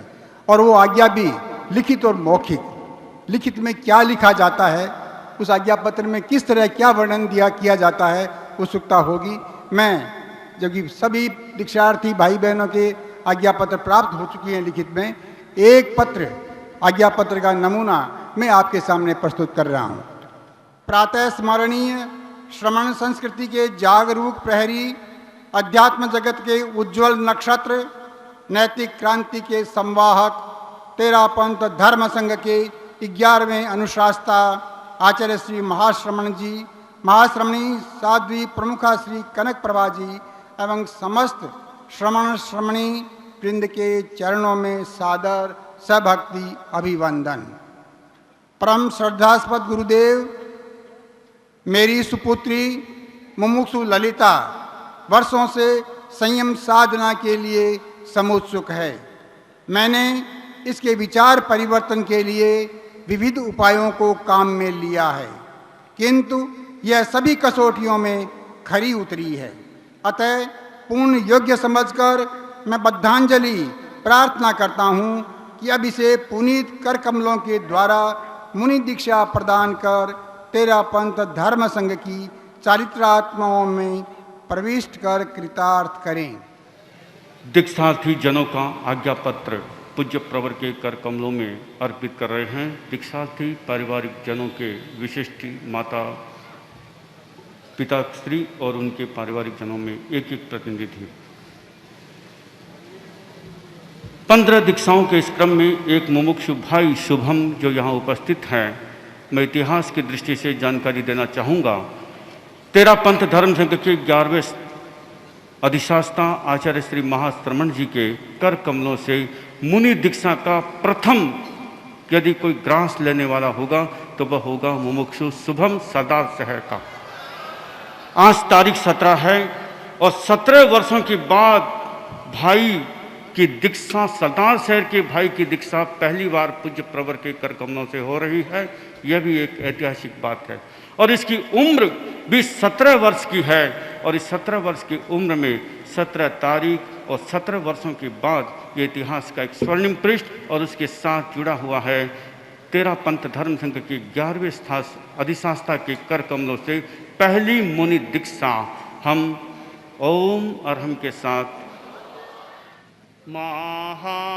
और वो आज्ञा भी लिखित और मौखिक। लिखित में क्या लिखा जाता है, उस आज्ञा पत्र में किस तरह क्या वर्णन किया जाता है, उत्सुकता होगी। मैं जबकि सभी दीक्षार्थी भाई बहनों के आज्ञा पत्र प्राप्त हो चुकी हैं लिखित में, एक पत्र आज्ञा पत्र का नमूना मैं आपके सामने प्रस्तुत कर रहा हूँ। प्रातः स्मरणीय श्रमण संस्कृति के जागरूक प्रहरी, अध्यात्म जगत के उज्ज्वल नक्षत्र, नैतिक क्रांति के संवाहक, तेरापंथ धर्म संघ के 11वें अनुशास्ता आचार्य श्री महाश्रमणी साध्वी प्रमुखा श्री कनक प्रभा जी एवं समस्त श्रमण श्रमणी वृंद के चरणों में सादर सभक्ति अभिवंदन। परम श्रद्धास्पद गुरुदेव, मेरी सुपुत्री मुमुक्षु ललिता वर्षों से संयम साधना के लिए समुत्सुक है। मैंने इसके विचार परिवर्तन के लिए विविध उपायों को काम में लिया है, किंतु यह सभी कसौटियों में खरी उतरी है। अतः पूर्ण योग्य समझकर मैं बद्धांजलि प्रार्थना करता हूँ कि अब इसे पुनीत कर कमलों के द्वारा मुनि दीक्षा प्रदान कर तेरापंथ धर्म संघ की चारित्रात्माओं में प्रविष्ट कर कृतार्थ करें। दीक्षार्थी जनों का आज्ञा पत्र पूज्य प्रवर के कर कमलों में अर्पित कर रहे हैं। दीक्षार्थी पारिवारिक जनों के विशिष्टि माता पिता श्री और उनके पारिवारिक जनों में एक एक प्रतिनिधि। 15 दीक्षाओं के इस क्रम में एक मुमुक्षु भाई शुभम जो यहाँ उपस्थित हैं, मैं इतिहास की दृष्टि से जानकारी देना चाहूँगा। तेरापंथ धर्म संघ के 11वें अधिशास्ता आचार्य श्री महाश्रमण जी के कर कमलों से मुनि दीक्षा का प्रथम यदि कोई ग्रास लेने वाला होगा तो वह होगा मुमुक्षु शुभम सरदार शहर का। आज तारीख 17 है और 17 वर्षों के बाद भाई की दीक्षा, सरदार शहर के भाई की दीक्षा पहली बार पूज्य प्रवर के कर कमलों से हो रही है। यह भी एक ऐतिहासिक बात है और इसकी उम्र भी 17 वर्ष की है और इस 17 वर्ष की उम्र में 17 तारीख और 17 वर्षों के बाद ये इतिहास का एक स्वर्णिम पृष्ठ और उसके साथ जुड़ा हुआ है तेरापंथ धर्म संघ के 11वें अधिशास्ता के कर कमलों से पहली मुनि दीक्षा। हम ओम अरहम के साथ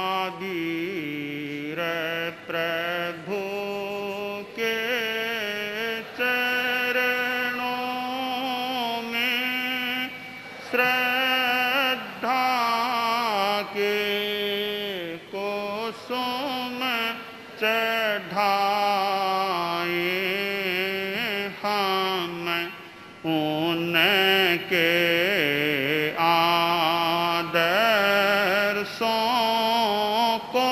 महावीर प्रभु के चरणों श्रद्धा के कुसुम चढ़ाए हम उनके आदर्शों को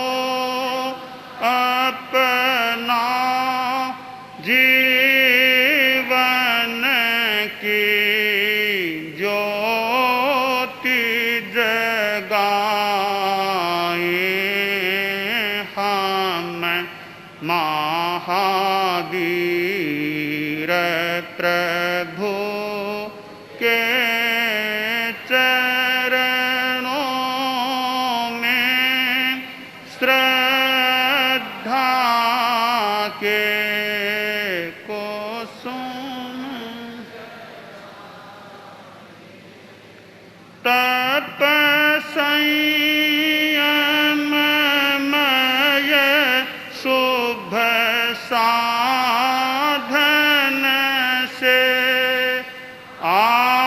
अपना जीवन की ज्योति जगाए हम महावीर प्रभु के चरणों में श्रद्धा के कुसुम तप संयममय शुभ साधन से आराध्य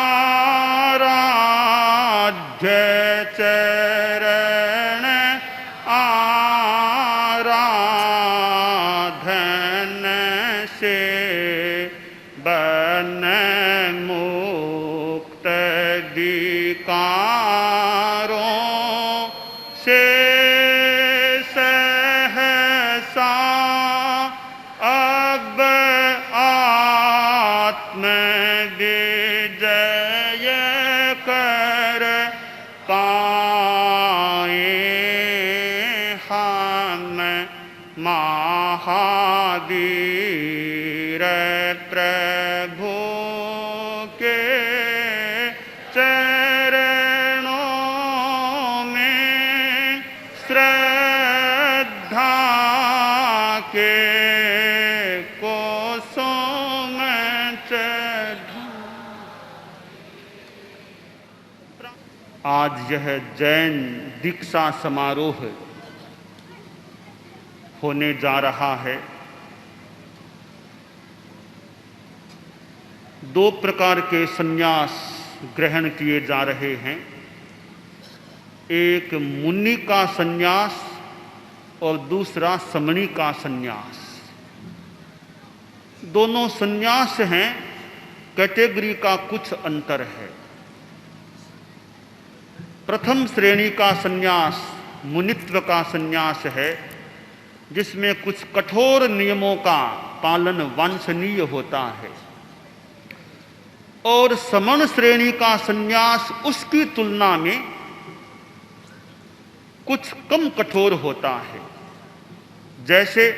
चरण आराधन से बन मुक्त विकारों से सहसा अब आत्म विजय कर पाए हम महावीर प्रभु के चरणों में श्रद्धा के कुसुम चढ़ा। आज यह जैन दीक्षा समारोह होने जा रहा है। दो प्रकार के संन्यास ग्रहण किए जा रहे हैं, एक मुनि का संन्यास और दूसरा समणी का संन्यास। दोनों संन्यास हैं, कैटेगरी का कुछ अंतर है। प्रथम श्रेणी का संन्यास मुनित्व का संन्यास है, जिसमें कुछ कठोर नियमों का पालन वांछनीय होता है, और समण श्रेणी का संन्यास उसकी तुलना में कुछ कम कठोर होता है। जैसे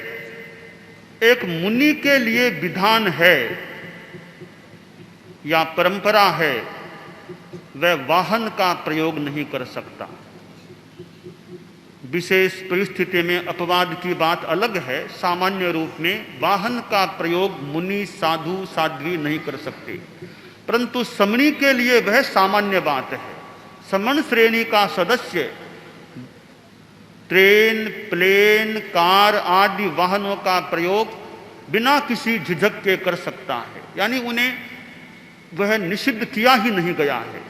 एक मुनि के लिए विधान है या परंपरा है, वह वाहन का प्रयोग नहीं कर सकता। विशेष परिस्थिति में अपवाद की बात अलग है, सामान्य रूप में वाहन का प्रयोग मुनि साधु साध्वी नहीं कर सकते, परंतु समणी के लिए वह सामान्य बात है। समण श्रेणी का सदस्य ट्रेन, प्लेन, कार आदि वाहनों का प्रयोग बिना किसी झिझक के कर सकता है, यानी उन्हें वह निषिद्ध किया ही नहीं गया है।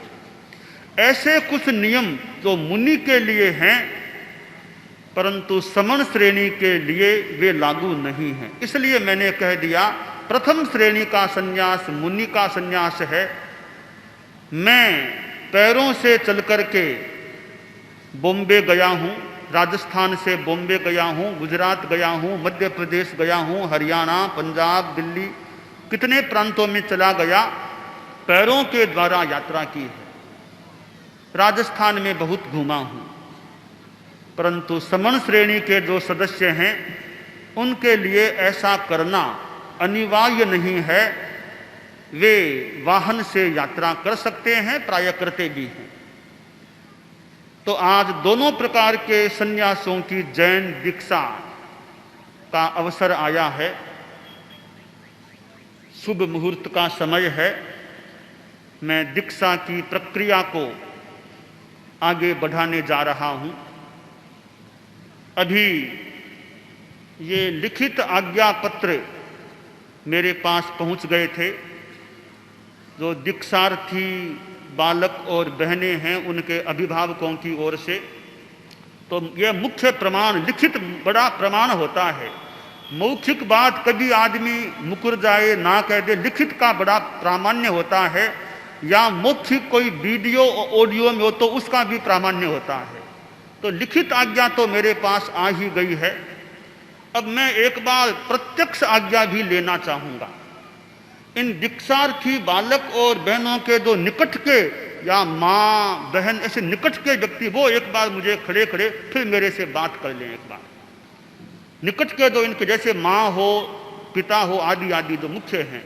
ऐसे कुछ नियम जो मुनि के लिए हैं, परंतु समण श्रेणी के लिए वे लागू नहीं हैं। इसलिए मैंने कह दिया प्रथम श्रेणी का संन्यास मुनि का संन्यास है। मैं पैरों से चल करके बॉम्बे गया हूँ, राजस्थान से बॉम्बे गया हूँ, गुजरात गया हूँ, मध्य प्रदेश गया हूँ, हरियाणा, पंजाब, दिल्ली, कितने प्रांतों में चला गया, पैरों के द्वारा यात्रा की है। राजस्थान में बहुत घूमा हूँ, परंतु समण श्रेणी के जो सदस्य हैं उनके लिए ऐसा करना अनिवार्य नहीं है। वे वाहन से यात्रा कर सकते हैं, प्राय करते भी हैं। तो आज दोनों प्रकार के संन्यासों की जैन दीक्षा का अवसर आया है। शुभ मुहूर्त का समय है। मैं दीक्षा की प्रक्रिया को आगे बढ़ाने जा रहा हूं। अभी ये लिखित आज्ञा पत्र मेरे पास पहुंच गए थे। जो दीक्षार्थी बालक और बहनें हैं उनके अभिभावकों की ओर से। तो यह मुख्य प्रमाण, लिखित बड़ा प्रमाण होता है। मौखिक बात कभी आदमी मुकर जाए, ना कह दे, लिखित का बड़ा प्रामाण्य होता है। या मौखिक कोई वीडियो ऑडियो में हो तो उसका भी प्रामाण्य होता है। तो लिखित आज्ञा तो मेरे पास आ ही गई है। अब मैं एक बार प्रत्यक्ष आज्ञा भी लेना चाहूँगा। इन दीक्षार्थी बालक और बहनों के जो निकट के या माँ बहन ऐसे निकट के व्यक्ति, वो एक बार मुझे खड़े खड़े फिर मेरे से बात कर लें। एक बार निकट के जो इनके जैसे माँ हो, पिता हो, आदि आदि जो मुख्य हैं,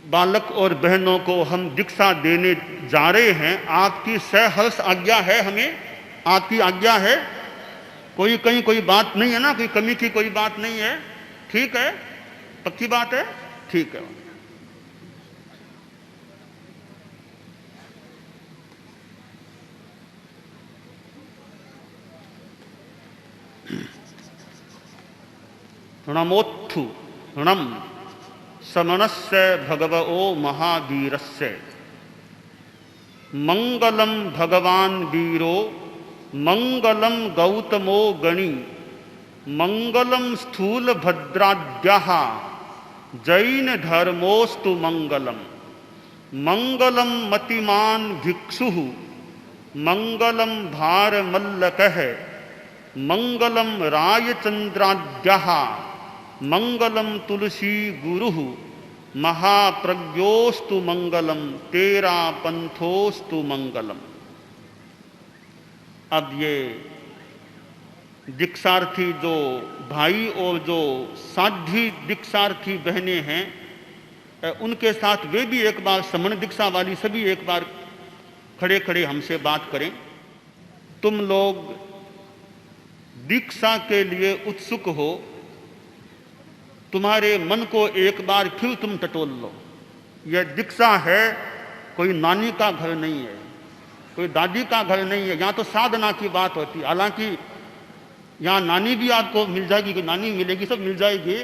बालक और बहनों को हम दीक्षा देने जा रहे हैं। आपकी सहर्ष आज्ञा है, हमें आपकी आज्ञा है। कोई कहीं कोई बात नहीं है ना, कोई कमी की कोई बात नहीं है। ठीक है, पक्की बात है, ठीक है। णमोत्थु णम समनस्य भगवो महावीरस्य मंगलम भगवान वीरो मंगलम गौतमो गणी मंगलम स्थूल भद्राद्यः जैन धर्मोस्तु मंगलम मंगलम मतिमान भिक्षुः मंगलम भारमल्लकः मंगलम रायचंद्राद्यः मंगलम तुलसी गुरुः महाप्रज्ञोस्तु मंगलम तेरा पंथोस्तु मंगलम। अब ये दीक्षार्थी जो भाई और जो साध्वी दीक्षार्थी बहनें हैं, उनके साथ वे भी एक बार समण दीक्षा वाली सभी एक बार खड़े खड़े हमसे बात करें। तुम लोग दीक्षा के लिए उत्सुक हो, तुम्हारे मन को एक बार फिर तुम टटोल लो। यह दीक्षा है, कोई नानी का घर नहीं है, कोई दादी का घर नहीं है। यहाँ तो साधना की बात होती है। हालांकि यहाँ नानी भी आपको मिल जाएगी, नानी मिलेगी, सब मिल जाएगी,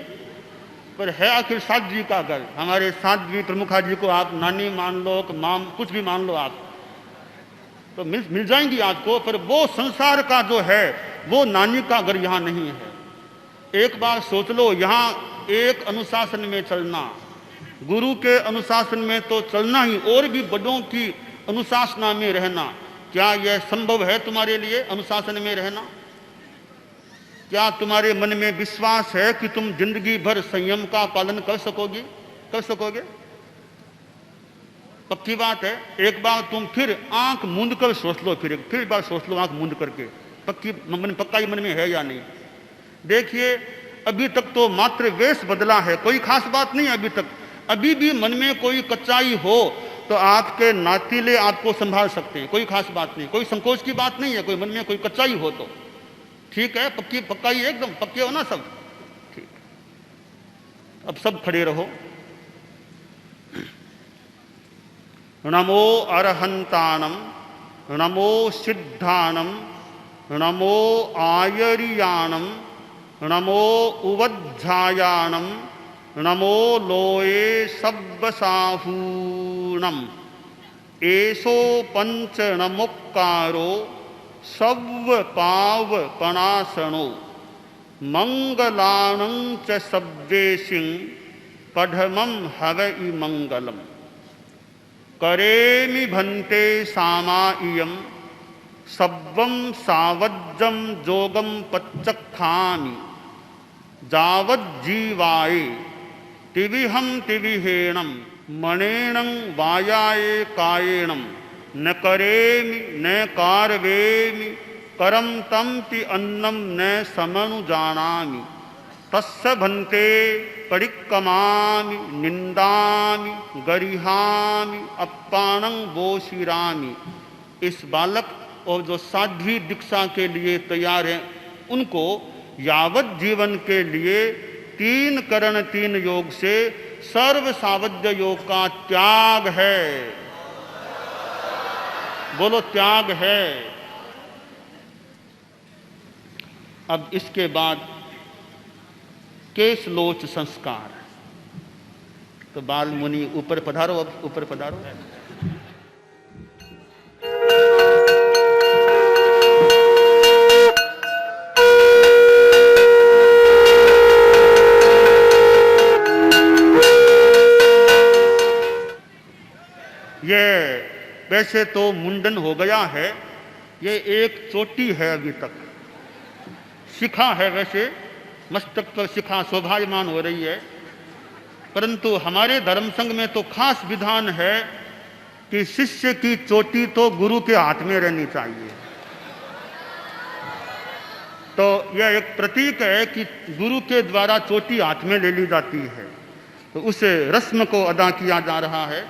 पर है आखिर साध्वी का घर। हमारे साध्वी प्रमुखा जी को आप नानी मान लो, माम कुछ भी मान लो, आप तो मिल जाएंगी आपको। पर वो संसार का जो है वो नानी का घर यहाँ नहीं है। एक बार सोच लो, यहाँ एक अनुशासन में चलना, गुरु के अनुशासन में तो चलना ही, और भी बड़ों की अनुशासना में रहना, क्या यह संभव है तुम्हारे लिए अनुशासन में रहना? क्या तुम्हारे मन में विश्वास है कि तुम जिंदगी भर संयम का पालन कर सकोगे? पक्की बात है। एक बार तुम फिर आंख मूंद कर सोच लो, फिर एक बार सोच लो आंख मूंद करके, पक्का ही मन में है या नहीं। देखिए, अभी तक तो मात्र वेश बदला है, कोई खास बात नहीं है अभी तक। अभी भी मन में कोई कच्चाई हो तो आपके नातीले आपको संभाल सकते हैं, कोई खास बात नहीं, कोई संकोच की बात नहीं है। कोई मन में कोई कच्चाई हो तो ठीक है, पक्का ही एकदम पक्के हो ना सब, ठीक। अब सब खड़े रहो। नमो अरहंतानम नमो सिद्धानम नमो आयरियाणम नमो उवध्यायाणम नमो लोये सब्बसाहूणम एसो पंच नमोक्कारो सव्व पाव पणासनो मंगलानं च सव्वेशिं पढ़मं हवइ मंगलम करेमि भन्ते सामाइयं सब्वं सावज्जं जोगं पच्चक्खामि जावज्जीवाये तिविहं तिविहेणं मणेनं वायाये कायेणं न करेमि न कारवेमि करम तम्ति अन्नं न समनुजानामि तस्य भन्ते परिक्कमामि निंदामि गरिहामि अप्पानं बोशिरामि। इस बालक और जो साध्वी दीक्षा के लिए तैयार हैं, उनको यावत जीवन के लिए 3 करण 3 योग से सर्व सावध्य योग का त्याग है। बोलो, त्याग है। अब इसके बाद केशलोच संस्कार। तो बाल मुनि ऊपर पधारो, अब ऊपर पधारो। ये वैसे तो मुंडन हो गया है, ये एक चोटी है अभी तक, शिखा है, वैसे मस्तक पर शिखा शोभायमान हो रही है, परंतु हमारे धर्म संघ में तो खास विधान है कि शिष्य की चोटी तो गुरु के हाथ में रहनी चाहिए। तो यह एक प्रतीक है कि गुरु के द्वारा चोटी हाथ में ले ली जाती है, तो उस रस्म को अदा किया जा रहा है।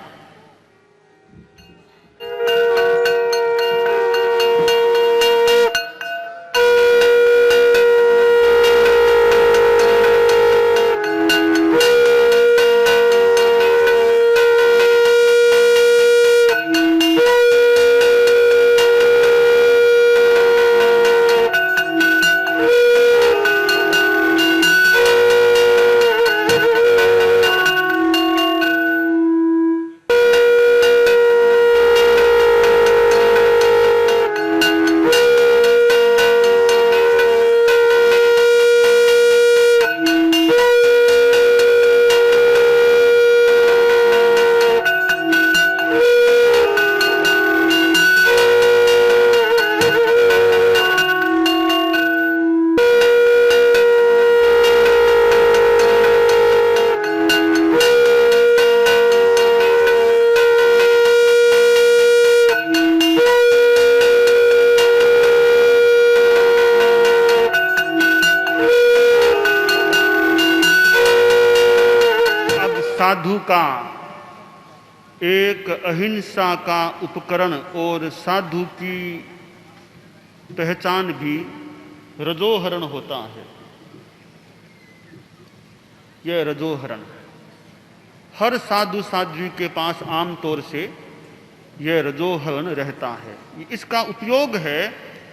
साधु का एक अहिंसा का उपकरण और साधु की पहचान भी रजोहरण होता है। यह रजोहरण हर साधु साध्वी के पास आमतौर से यह रजोहरण रहता है। इसका उपयोग है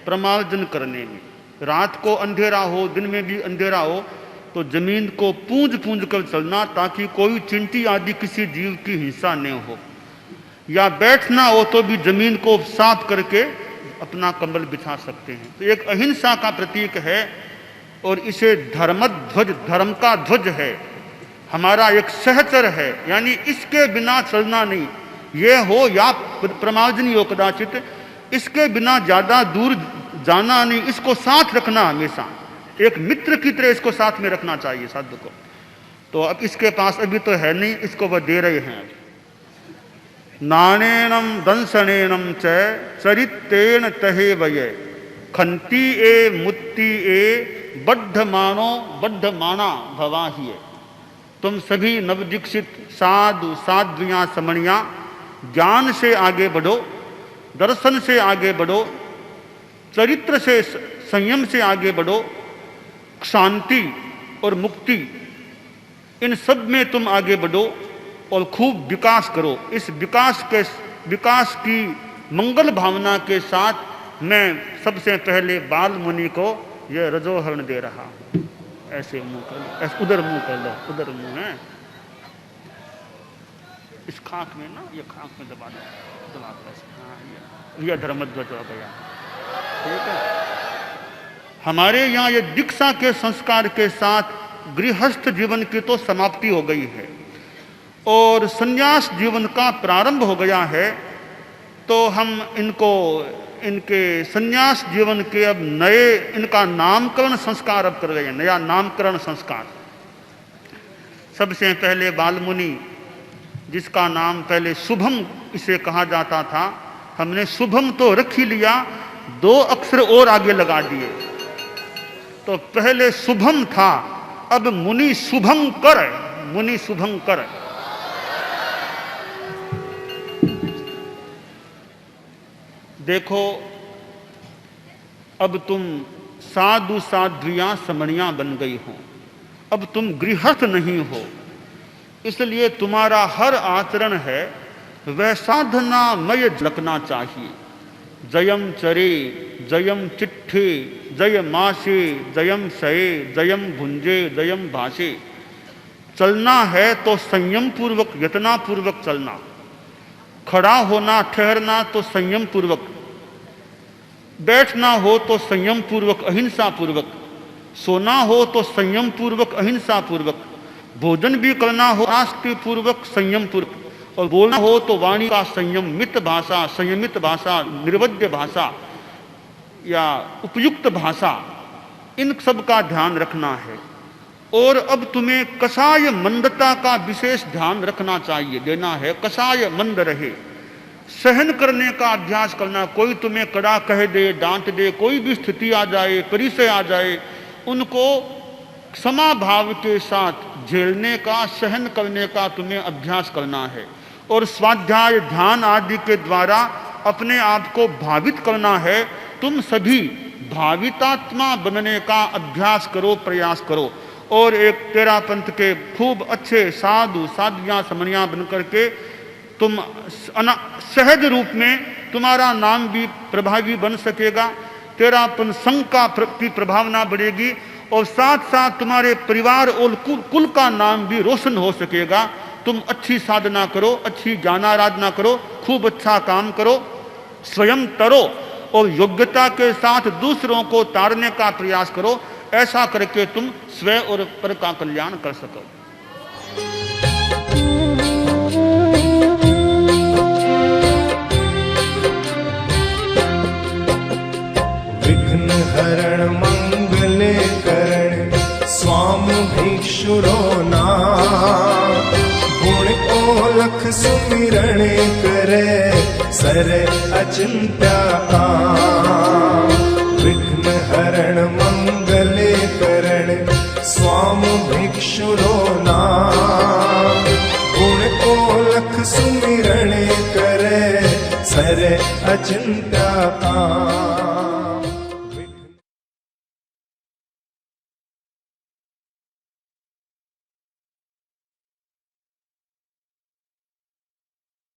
प्रमार्जन करने में। रात को अंधेरा हो, दिन में भी अंधेरा हो, तो जमीन को पूंज पूंज कर चलना ताकि कोई चींटी आदि किसी जीव की हिंसा न हो, या बैठना हो तो भी जमीन को साफ करके अपना कंबल बिछा सकते हैं। तो एक अहिंसा का प्रतीक है और इसे धर्मध्वज, धर्म का ध्वज है, हमारा एक सहचर है, यानी इसके बिना चलना नहीं। ये हो या प्रमार्जन हो कदाचित, इसके बिना ज्यादा दूर जाना नहीं, इसको साथ रखना हमेशा, एक मित्र की तरह इसको साथ में रखना चाहिए साधु को। तो अब इसके पास अभी तो है नहीं, इसको वह दे रहे हैं। नानेनम दंसनेनम च चरितेन तहे वये खंती ए मुत्ती ए बद्धमाना भवाहिए। तुम सभी नवदीक्षित साधु साध्वियां समणियां ज्ञान से आगे बढ़ो, दर्शन से आगे बढ़ो, चरित्र से संयम से आगे बढ़ो, शांति और मुक्ति इन सब में तुम आगे बढ़ो और खूब विकास करो। इस विकास की मंगल भावना के साथ मैं सबसे पहले बाल मुनि को यह रजोहरण दे रहा हूं। ऐसे मुंह कर लो, ऐसे उधर मुंह कर लो, उधर मुंह है, इस खाक में ना, ये खाक में दबा दो, हाँ, यह धर्मध्वज हो गया। ठीक है। हमारे यहाँ ये दीक्षा के संस्कार के साथ गृहस्थ जीवन की तो समाप्ति हो गई है और संन्यास जीवन का प्रारंभ हो गया है। तो हम इनके संन्यास जीवन के अब नए, इनका नामकरण संस्कार अब कर रहे हैं, नया नामकरण संस्कार। सबसे पहले बालमुनि, जिसका नाम पहले शुभम इसे कहा जाता था, हमने शुभम तो रख ही लिया, 2 अक्षर और आगे लगा दिए। तो पहले शुभम था, अब मुनि शुभंकर, मुनि शुभंकर। देखो अब तुम साधु साध्वियां समणियां बन गई हो, अब तुम गृहस्थ नहीं हो, इसलिए तुम्हारा हर आचरण है वह साधनामय झलकना चाहिए। जयम चरे, जयम चिट्ठे, जय मासे, जयम सये, जयम भुंजे, जयम भाषे। चलना है तो संयम पूर्वक, यत्ना पूर्वक चलना। खड़ा होना, ठहरना तो संयम पूर्वक, बैठना हो तो संयम पूर्वक, अहिंसा पूर्वक, सोना हो तो संयम पूर्वक, अहिंसा पूर्वक, भोजन भी करना हो आस्ति पूर्वक, संयम पूर्वक, और बोलना हो तो वाणी का संयम, मित भाषा, संयमित भाषा, निर्वध्य भाषा या उपयुक्त भाषा, इन सब का ध्यान रखना है। और अब तुम्हें कषाय मंदता का विशेष ध्यान रखना चाहिए, देना है। कषाय मंद रहे, सहन करने का अभ्यास करना। कोई तुम्हें कड़ा कह दे, डांट दे, कोई भी स्थिति आ जाए, परिचय आ जाए, उनको क्षमा भाव के साथ झेलने का, सहन करने का तुम्हें अभ्यास करना है। और स्वाध्याय, ध्यान आदि के द्वारा अपने आप को भावित करना है। तुम सभी भावितात्मा बनने का अभ्यास करो, प्रयास करो। और एक तेरा पंथ के खूब अच्छे साधु साध्वियाँ समनियाँ बन करके तुम सहज रूप में तुम्हारा नाम भी प्रभावी बन सकेगा, तेरा पंथ संघ का प्रभावना बढ़ेगी और साथ साथ तुम्हारे परिवार और कुल का नाम भी रोशन हो सकेगा। तुम अच्छी साधना करो, अच्छी ज्ञान आराधना करो, खूब अच्छा काम करो, स्वयं तरो और योग्यता के साथ दूसरों को तारने का प्रयास करो। ऐसा करके तुम स्वयं और पर का कल्याण कर सको। विघ्न हरण मंगले करण स्वामी भिक्षुरो नाम, गुण ओलख सुमिरण करे सरे अचिंत्य काम। विघ्न हरण मंगले करण स्वामी भिक्षुरो नाम, गुण ओलख सुमिरण करे सरे अचिंत्य काम।